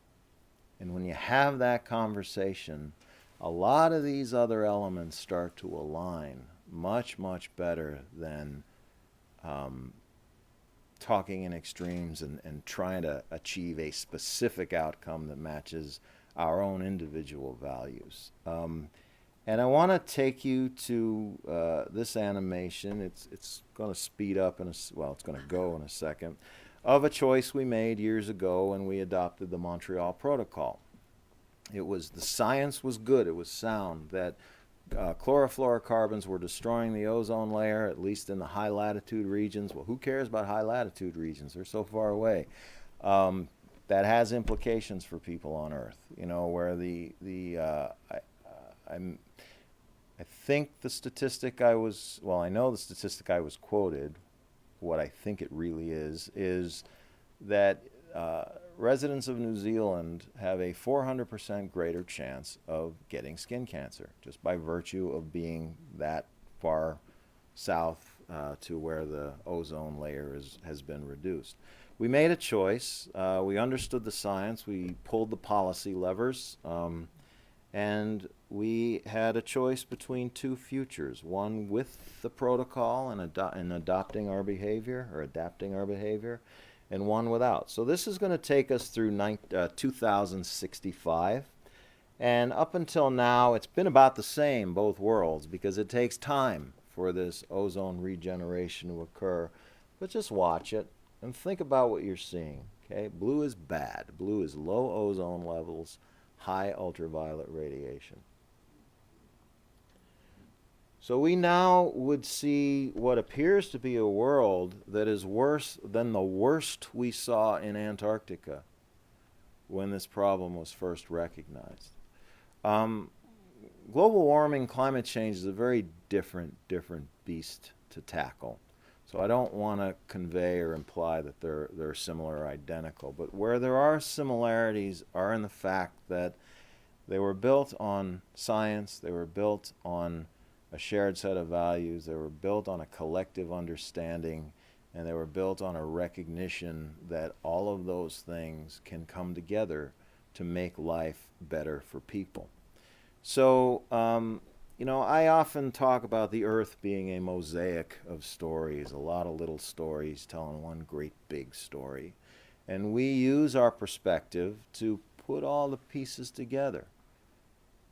And when you have that conversation, a lot of these other elements start to align much, much better than talking in extremes and trying to achieve a specific outcome that matches our own individual values. And I want to take you to this animation. It's going to speed up it's going to go in a second, of a choice we made years ago when we adopted the Montreal Protocol. It was, the science was good, it was sound, that chlorofluorocarbons were destroying the ozone layer, at least in the high latitude regions. Well, who cares about high latitude regions? They're so far away. That has implications for people on Earth, where I think the statistic I know the statistic I was quoted, what I think it really is that residents of New Zealand have a 400% greater chance of getting skin cancer, just by virtue of being that far south to where the ozone layer has been reduced. We made a choice. We understood the science. We pulled the policy levers. And we had a choice between two futures, one with the protocol and adopting our behavior, or adapting our behavior, and one without. So this is going to take us through 2065. And up until now, it's been about the same, both worlds, because it takes time for this ozone regeneration to occur. But just watch it and think about what you're seeing. Okay? Blue is bad. Blue is low ozone levels, high ultraviolet radiation. So we now would see what appears to be a world that is worse than the worst we saw in Antarctica when this problem was first recognized. Global warming, climate change is a very different beast to tackle. So I don't want to convey or imply that they're similar or identical, but where there are similarities are in the fact that they were built on science, they were built on a shared set of values, they were built on a collective understanding, and they were built on a recognition that all of those things can come together to make life better for people. So, I often talk about the Earth being a mosaic of stories, a lot of little stories telling one great big story. And we use our perspective to put all the pieces together.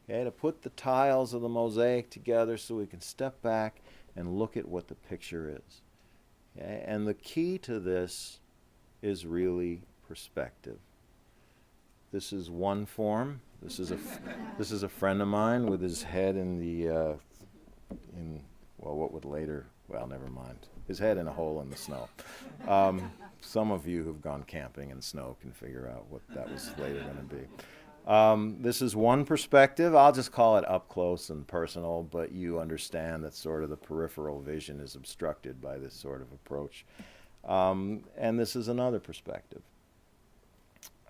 Okay, to put the tiles of the mosaic together so we can step back and look at what the picture is. Okay? And the key to this is really perspective. This is one form. This is this is a friend of mine with his head in the well, what would later, well, never mind. His head in a hole in the snow. Some of you who've gone camping in snow can figure out what that was later going to be. This is one perspective. I'll just call it up close and personal, but you understand that sort of the peripheral vision is obstructed by this sort of approach. And this is another perspective.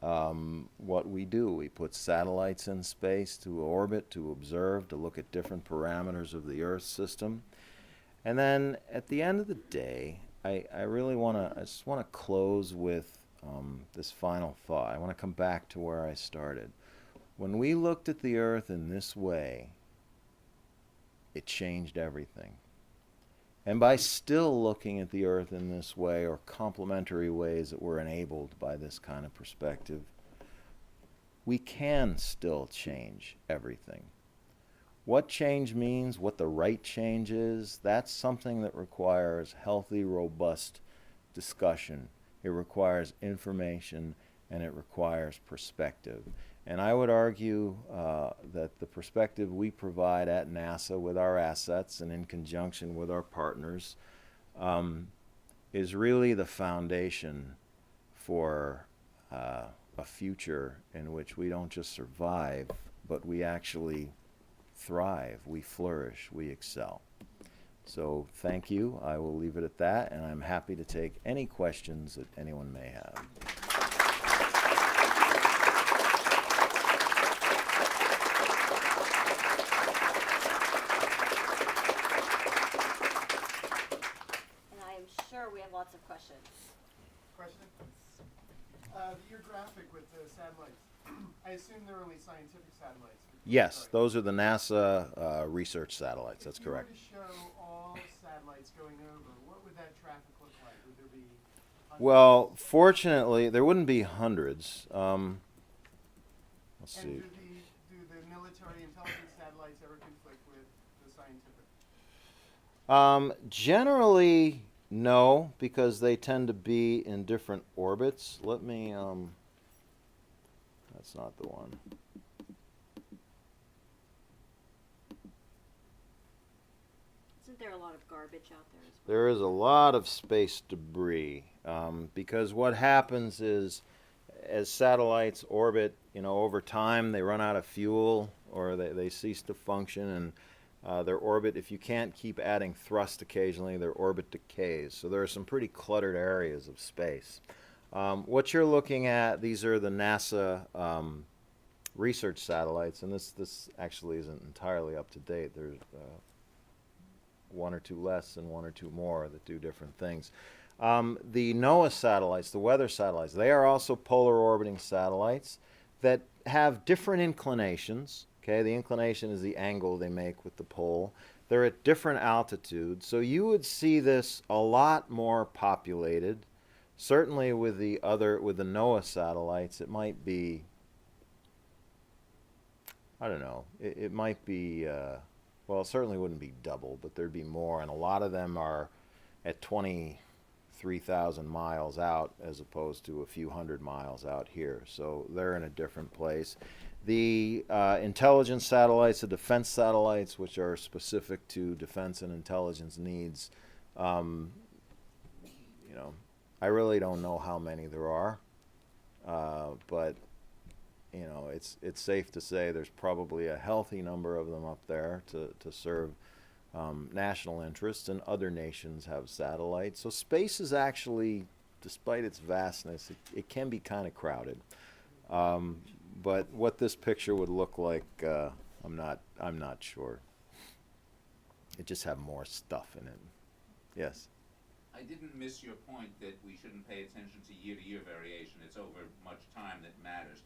What we do, we put satellites in space to orbit, to observe, to look at different parameters of the Earth system. And then at the end of the day, I just want to close with this final thought. I want to come back to where I started. When we looked at the Earth in this way, it changed everything. And by still looking at the Earth in this way, or complementary ways that were enabled by this kind of perspective, we can still change everything. What change means, what the right change is, that's something that requires healthy, robust discussion. It requires information, and it requires perspective. And I would argue that the perspective we provide at NASA with our assets and in conjunction with our partners is really the foundation for a future in which we don't just survive, but we actually thrive, we flourish, we excel. So thank you. I will leave it at that, and I'm happy to take any questions that anyone may have. We have lots of questions. Question? Your graphic with the satellites, I assume they're only scientific satellites. Yes, those are the NASA research satellites. That's correct. If you were to show all satellites going over, what would that traffic look like? Would there be hundreds? Well, fortunately, there wouldn't be hundreds. Let's see. And do the military intelligence satellites ever conflict with the scientific? Generally, no, because they tend to be in different orbits. Let me, that's not the one. Isn't there a lot of garbage out there as well? There is a lot of space debris, because what happens is, as satellites orbit, over time, they run out of fuel or they cease to function, and their orbit, if you can't keep adding thrust occasionally, their orbit decays. So there are some pretty cluttered areas of space. What you're looking at, these are the NASA research satellites, and this actually isn't entirely up to date. There's one or two less and one or two more that do different things. The NOAA satellites, the weather satellites, they are also polar orbiting satellites that have different inclinations. Okay, the inclination is the angle they make with the pole. They're at different altitudes, so you would see this a lot more populated. Certainly with the NOAA satellites, it might be, I don't know, it might be, well, it certainly wouldn't be double, but there'd be more, and a lot of them are at 23,000 miles out as opposed to a few hundred miles out here, so they're in a different place. The intelligence satellites, the defense satellites, which are specific to defense and intelligence needs, I really don't know how many there are, but it's safe to say there's probably a healthy number of them up there to serve national interests, and other nations have satellites. So space is actually, despite its vastness, it can be kind of crowded. But what this picture would look like, I'm not sure. It just have more stuff in it. Yes. I didn't miss your point that we shouldn't pay attention to year-to-year variation. It's over much time that matters.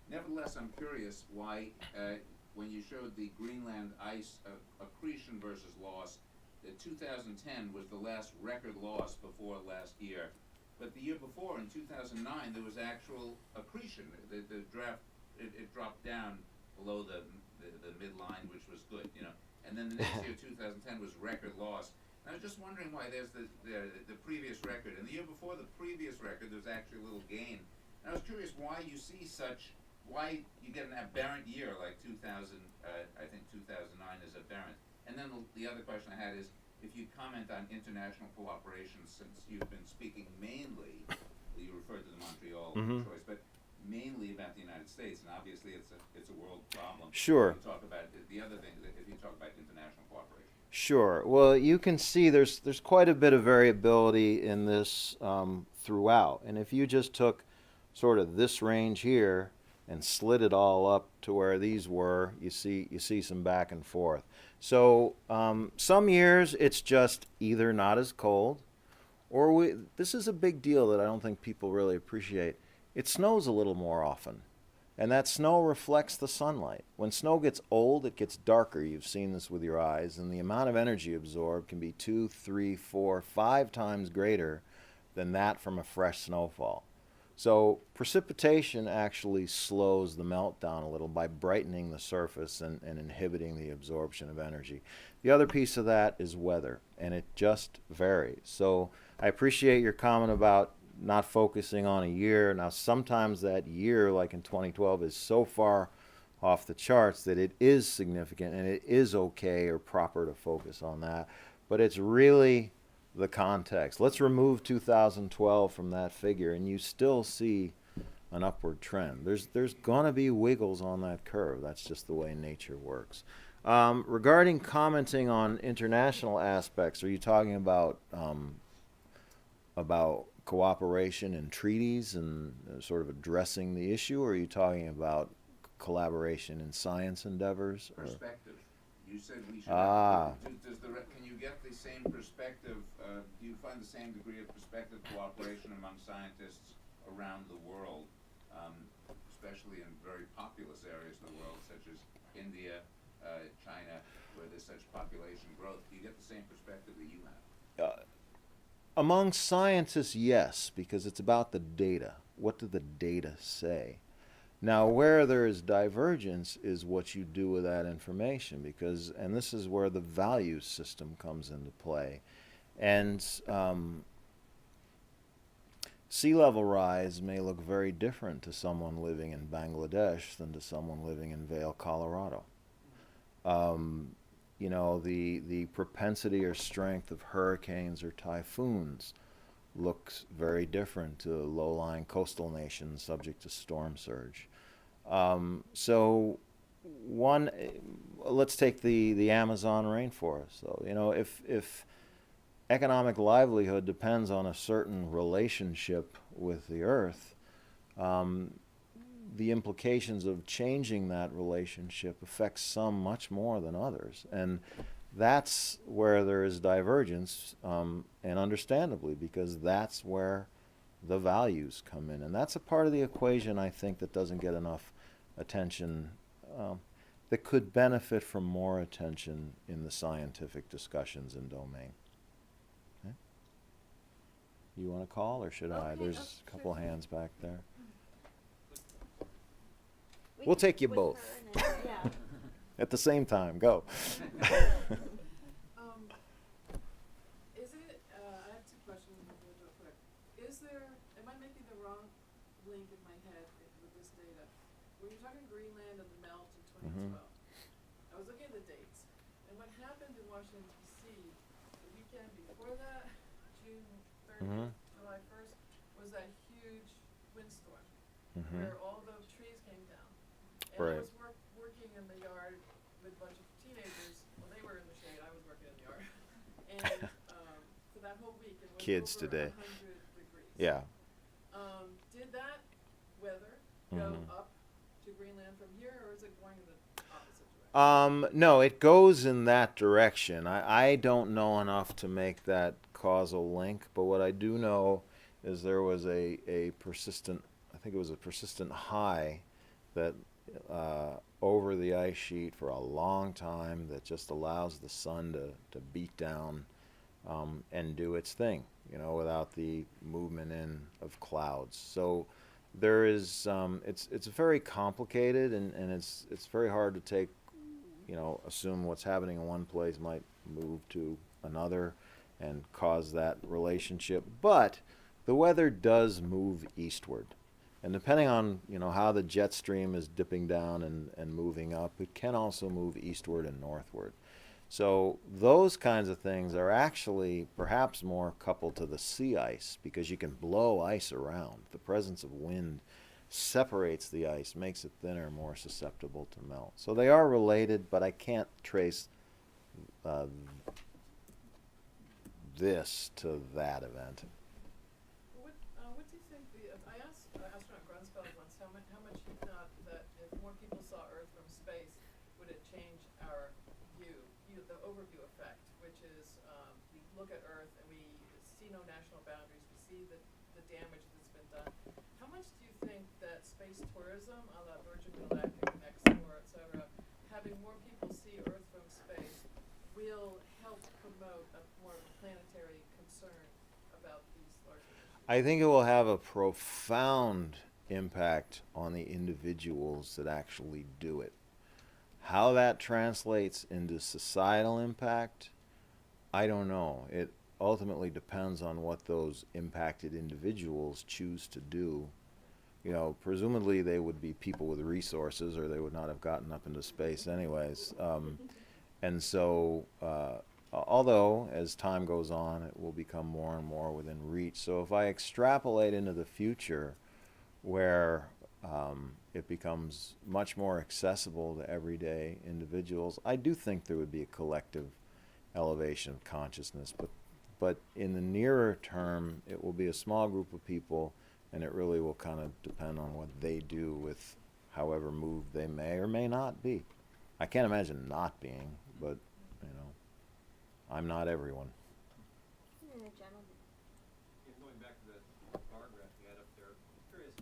Nevertheless, I'm curious why, when you showed the Greenland ice accretion versus loss, that 2010 was the last record loss before last year. But the year before, in 2009, there was actual accretion. The draft, it dropped down below the midline, which was good, And then the next year, 2010, was record loss. And I was just wondering why there's the previous record. And the year before the previous record, there was actually a little gain. And I was curious why you see such why you get an aberrant year like 2000, I think 2009 is aberrant. And then the other question I had is, if you comment on international cooperation, since you've been speaking mainly, you referred to the Montreal choice, but mainly about the United States, and obviously it's a world problem. Sure. If you talk about the other thing, if you talk about international cooperation. Sure. Well, you can see there's quite a bit of variability in this throughout, and if you just took sort of this range here and slid it all up to where these were, you see some back and forth. So some years it's just either not as cold, or this is a big deal that I don't think people really appreciate. It snows a little more often, and that snow reflects the sunlight. When snow gets old, it gets darker. You've seen this with your eyes, and the amount of energy absorbed can be 2, 3, 4, 5 times greater than that from a fresh snowfall. So precipitation actually slows the meltdown a little by brightening the surface and inhibiting the absorption of energy. The other piece of that is weather, and it just varies. So I appreciate your comment about not focusing on a year. Now, sometimes that year, like in 2012, is so far off the charts that it is significant and it is okay or proper to focus on that. But it's really the context. Let's remove 2012 from that figure, and you still see an upward trend. There's going to be wiggles on that curve. That's just the way nature works. Regarding commenting on international aspects, are you talking about cooperation and treaties and sort of addressing the issue, or are you talking about collaboration in science endeavors? Perspective. You said we should. Can you get the same perspective? Do you find the same degree of perspective cooperation among scientists around the world, especially in very populous areas of the world, such as India, China, where there's such population growth? Do you get the same perspective that you have? Among scientists, yes, because it's about the data. What do the data say? Now, where there is divergence is what you do with that information, and this is where the value system comes into play. And sea level rise may look very different to someone living in Bangladesh than to someone living in Vail, Colorado. You know, the propensity or strength of hurricanes or typhoons looks very different to low-lying coastal nations subject to storm surge. So let's take the Amazon rainforest. So, you know, if economic livelihood depends on a certain relationship with the earth, the implications of changing that relationship affects some much more than others. And that's where there is divergence, and understandably, because that's where the values come in. And that's a part of the equation, I think, that doesn't get enough attention, that could benefit from more attention in the scientific discussions and domain. Okay? You want to call, or should I? There's a couple hands back there. We'll take you both. Yeah. At the same time, go. Is it, I have two questions real quick. Am I making the wrong link in my head with this data? When you're talking Greenland and the melt in 2012, I was looking at the dates, and what happened in Washington, D.C. the weekend before that, June 30th, July 1st, was that huge windstorm where all the trees came down. And I was working in the yard with a bunch of teenagers. Well, they were in the shade. I was working in the yard. And for that whole week, it was Kids over today. 100 degrees. Yeah. Did that weather go up to Greenland from here, or is it going in the opposite direction? No, it goes in that direction. I don't know enough to make that causal link, but what I do know is there was a persistent, I think it was a persistent high that over the ice sheet for a long time that just allows the sun to beat down and do its thing, you know, without the movement in of clouds. So there is, it's very complicated, and it's very hard to take, you know, assume what's happening in one place might move to another and cause that relationship. But the weather does move eastward. And depending on, how the jet stream is dipping down and moving up, it can also move eastward and northward. So those kinds of things are actually perhaps more coupled to the sea ice, because you can blow ice around. The presence of wind separates the ice, makes it thinner, more susceptible to melt. So they are related, but I can't trace this to that event. What do you think I asked astronaut Grunsfeld once how much he thought that if more people saw Earth from space, would it change our view, the overview effect, which is we look at Earth and we see no national boundaries, we see the damage that's been done. How much do you think that space tourism, a la Virgin Galactic, Explore, etc., having more people see Earth from space will help promote a more planetary concern about these larger issues? I think it will have a profound impact on the individuals that actually do it. How that translates into societal impact, I don't know. It ultimately depends on what those impacted individuals choose to do. Presumably they would be people with resources, or they would not have gotten up into space anyways. And so, although as time goes on, it will become more and more within reach. So if I extrapolate into the future, where it becomes much more accessible to everyday individuals, I do think there would be a collective elevation of consciousness. But in the nearer term, it will be a small group of people, and it really will kind of depend on what they do with however moved they may or may not be. I can't imagine not being, but, I'm not everyone. The gentleman. Going back to that bar graph you had up there, I'm curious,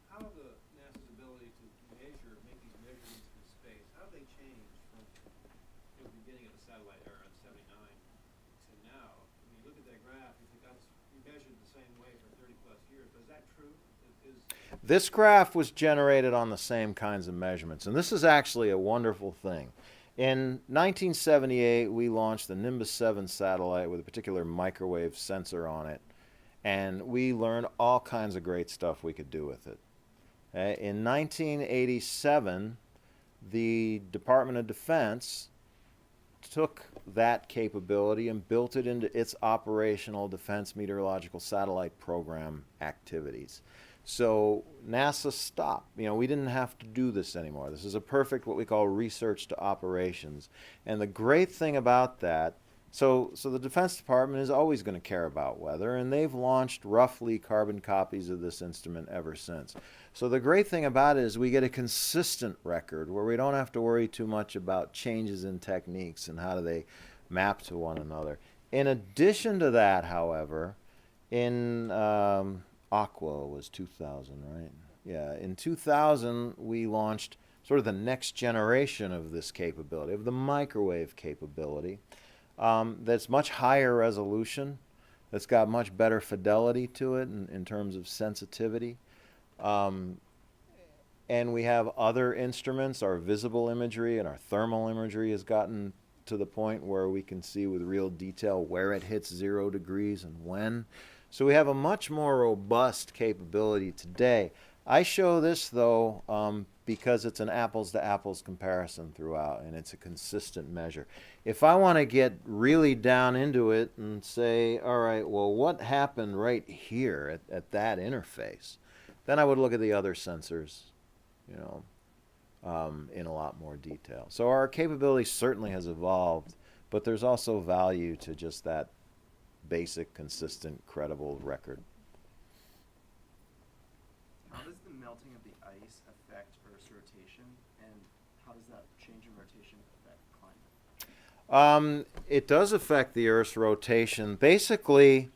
how the NASA's ability to make these measurements in space, how have they changed from the beginning of the satellite era in '79 to now? When you look at that graph, you think you measured the same way for 30 plus years, but is that true? This graph was generated on the same kinds of measurements, and this is actually a wonderful thing. In 1978, we launched the Nimbus 7 satellite with a particular microwave sensor on it, and we learned all kinds of great stuff we could do with it. In 1987, the Department of Defense took that capability and built it into its operational Defense Meteorological Satellite Program activities. So NASA stopped. We didn't have to do this anymore. This is a perfect, what we call, research to operations. And the great thing about that, so the Defense Department is always going to care about weather, and they've launched roughly carbon copies of this instrument ever since. So the great thing about it is we get a consistent record where we don't have to worry too much about changes in techniques and how do they map to one another. In addition to that, however, in Aqua was 2000, right? Yeah, in 2000 we launched sort of the next generation of this capability, of the microwave capability, that's much higher resolution, that's got much better fidelity to it in terms of sensitivity. And we have other instruments. Our visible imagery and our thermal imagery has gotten to the point where we can see with real detail where it hits 0 degrees and when. So we have a much more robust capability today. I show this, though, because it's an apples-to-apples comparison throughout, and it's a consistent measure. If I want to get really down into it and say, all right, well, what happened right here at that interface, then I would look at the other sensors, in a lot more detail. So our capability certainly has evolved, but there's also value to just that basic, consistent, credible record. How does the melting of the ice affect Earth's rotation, and how does that change in rotation affect climate? It does affect the Earth's rotation. Basically,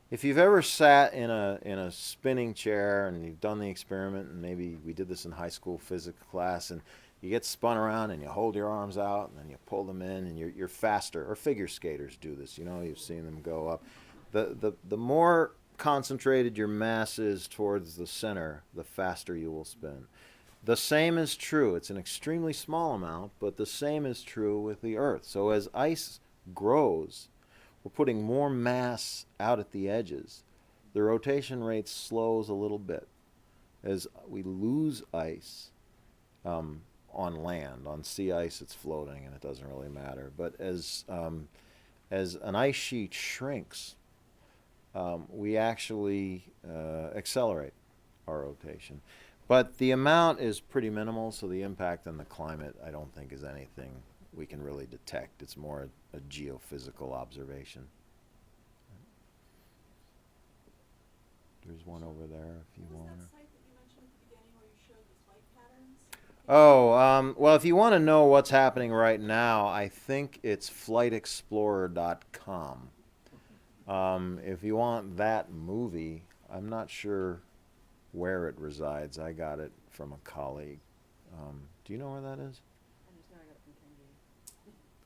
if you've ever sat in a spinning chair and you've done the experiment, and maybe we did this in high school physics class, and you get spun around and you hold your arms out and then you pull them in and you're faster. Or figure skaters do this, you've seen them go up. The more concentrated your mass is towards the center, the faster you will spin. The same is true. It's an extremely small amount, but the same is true with the Earth. So as ice grows, we're putting more mass out at the edges. The rotation rate slows a little bit. As we lose ice on land, on sea ice it's floating and it doesn't really matter. But as an ice sheet shrinks, we actually accelerate our rotation. But the amount is pretty minimal, so the impact on the climate I don't think is anything we can really detect. It's more a geophysical observation. There's one over there if you want. What was that site that you mentioned at the beginning where you showed the flight patterns? Oh, well, if you want to know what's happening right now, I think it's flightexplorer.com. If you want that movie, I'm not sure where it resides. I got it from a colleague. Do you know where that is? I just know I got it from Kenji.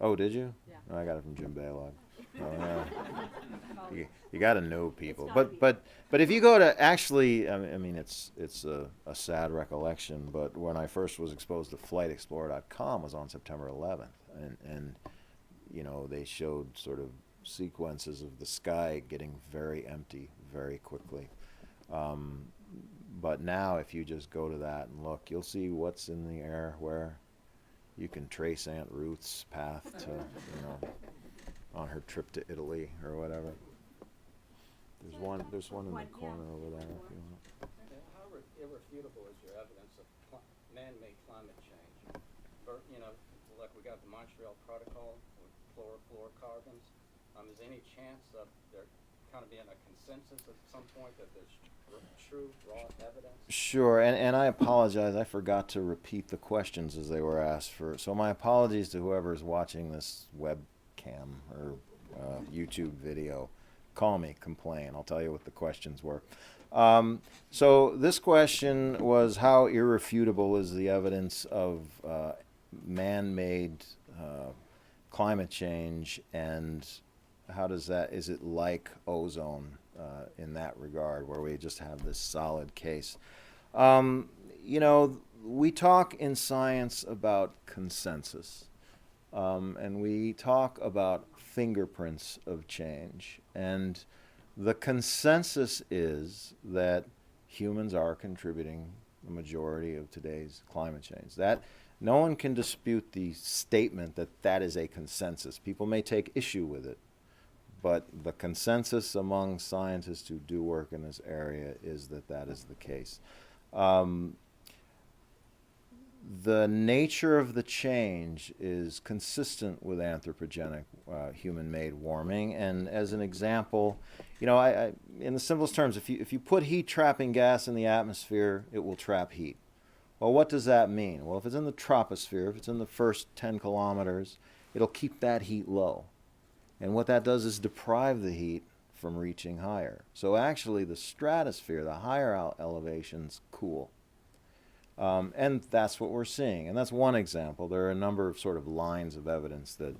Oh, did you? Yeah. No, I got it from Jim Baylog. Oh, yeah. You got to know people. But if you go to actually, I mean, it's a sad recollection. But when I first was exposed to FlightExplorer.com was on September 11th, and you know, they showed sort of sequences of the sky getting very empty very quickly. But now, if you just go to that and look, you'll see what's in the air where you can trace Aunt Ruth's path to, you know, on her trip to Italy or whatever. There's one in the corner over there. If you want. How irrefutable is your evidence of man-made climate change? You know, like we got the Montreal Protocol with fluorocarbons. Is there any chance of there kind of being a consensus at some point that there's true, raw evidence? Sure, and I apologize. I forgot to repeat the questions as they were asked. So my apologies to whoever's watching this webcam or YouTube video. Call me, complain. I'll tell you what the questions were. So this question was, how irrefutable is the evidence of man-made climate change, and how does that, is it like ozone in that regard, where we just have this solid case? You know, we talk in science about consensus, and we talk about fingerprints of change, and the consensus is that humans are contributing the majority of today's climate change. That no one can dispute the statement that that is a consensus. People may take issue with it, but the consensus among scientists who do work in this area is that that is the case. The nature of the change is consistent with anthropogenic human-made warming. And as an example, you know, I in the simplest terms, if you put heat-trapping gas in the atmosphere, it will trap heat. Well, what does that mean? Well, if it's in the troposphere, if it's in the first 10 kilometers, it'll keep that heat low. And what that does is deprive the heat from reaching higher. So actually the stratosphere, the higher elevations, cool. And that's what we're seeing. And that's one example. There are a number of sort of lines of evidence that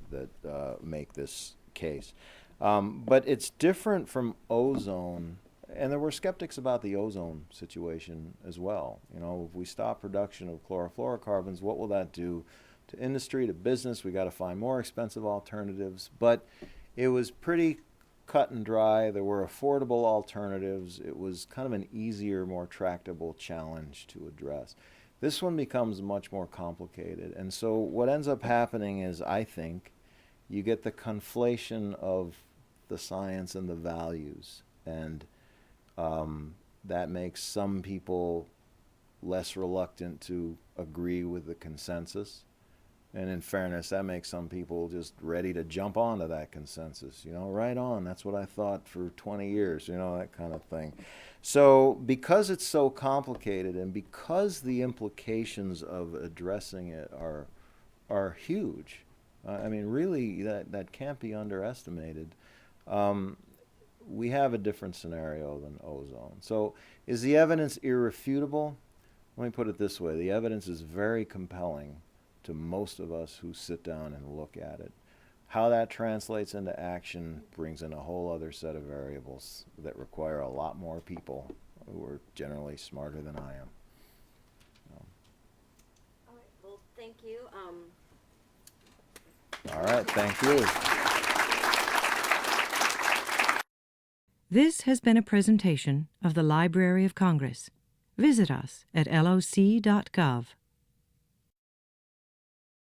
make this case. But it's different from ozone. And there were skeptics about the ozone situation as well. You know, if we stop production of chlorofluorocarbons, what will that do to industry, to business? We got to find more expensive alternatives. But it was pretty cut and dry. There were affordable alternatives. It was kind of an easier, more tractable challenge to address. This one becomes much more complicated. And so what ends up happening is, I think, you get the conflation of the science and the values. And that makes some people less reluctant to agree with the consensus. And in fairness, that makes some people just ready to jump onto that consensus. You know, right on, that's what I thought for 20 years, you know, that kind of thing. So because it's so complicated, and because the implications of addressing it are huge, I mean, really, that can't be underestimated. We have a different scenario than ozone. So is the evidence irrefutable? Let me put it this way. The evidence is very compelling to most of us who sit down and look at it. How that translates into action brings in a whole other set of variables that require a lot more people who are generally smarter than I am. All right, well, thank you. All right, thank you. This has been a presentation of the Library of Congress. Visit us at loc.gov.